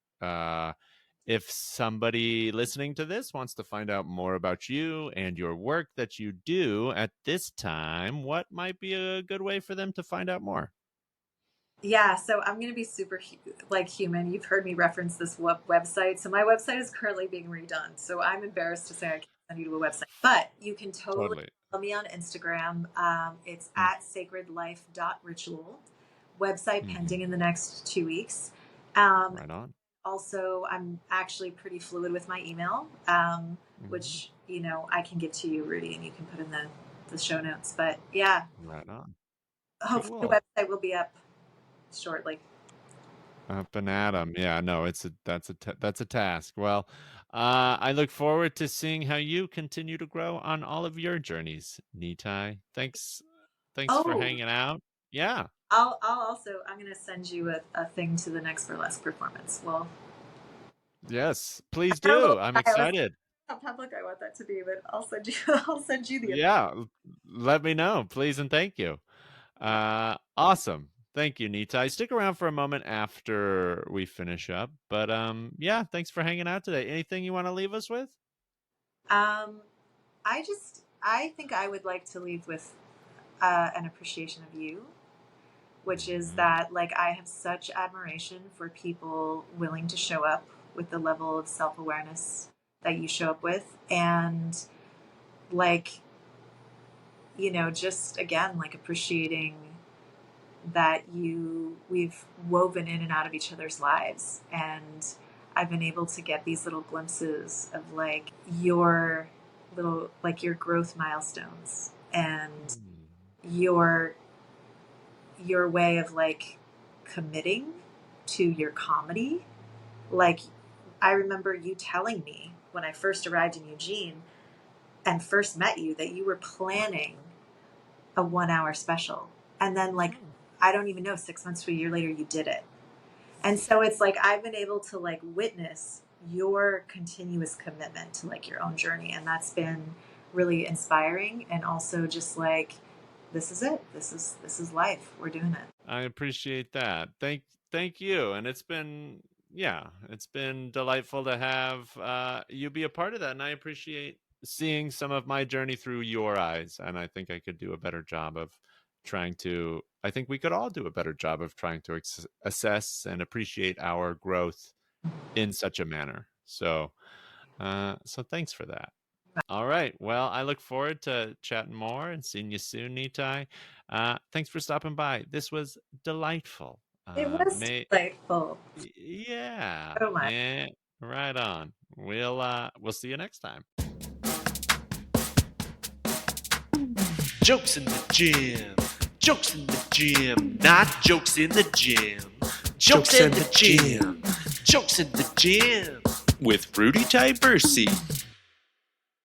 If somebody listening to this wants to find out more about you and your work that you do at this time, what might be a good way for them to find out more? Yeah, so I'm going to be super human. You've heard me reference this website. So my website is currently being redone. So I'm embarrassed to say I can't send you to a website, but you can totally follow me on Instagram. It's at sacredlife.ritual. Website pending in the next 2 weeks. Right on. Also, I'm actually pretty fluid with my email, which, I can give to you, Rudy, and you can put in the show notes. But yeah. Right on. Hopefully the website will be up shortly. Up and at 'em. Yeah, no, that's a task. Well, I look forward to seeing how you continue to grow on all of your journeys, Nitai. Thanks for hanging out. Yeah. I'm going to send you a thing to the next burlesque performance. Well, yes, please do. I'm excited. How public I want that to be, but I'll send you the. Yeah, let me know, please, and thank you. Awesome. Thank you, Nitai. Stick around for a moment after we finish up. But yeah, thanks for hanging out today. Anything you want to leave us with? I think I would like to leave with an appreciation of you, which is that I have such admiration for people willing to show up with the level of self-awareness that you show up with. And just again, appreciating that we've woven in and out of each other's lives. And I've been able to get these little glimpses of your little, your growth milestones and your way of committing to your comedy. I remember you telling me when I first arrived in Eugene and first met you that you were planning a 1-hour special. And then I don't even know, 6 months to a year later, you did it. And so it's I've been able to witness your continuous commitment to your own journey. And that's been really inspiring. And also just this is it. This is life. We're doing it. I appreciate that. Thank you. And it's been delightful to have you be a part of that. And I appreciate seeing some of my journey through your eyes. And I think I could do a better job of I think we could all do a better job of trying to assess and appreciate our growth in such a manner. So thanks for that. All right. Well, I look forward to chatting more and seeing you soon, Nitai. Thanks for stopping by. This was delightful. It was delightful. Yeah. So much. Yeah. Right on. We'll see you next time. Jokes in the gym. Jokes in the gym. Not jokes in the gym. Jokes in the gym. Jokes in the gym. With Rudy Tibersi.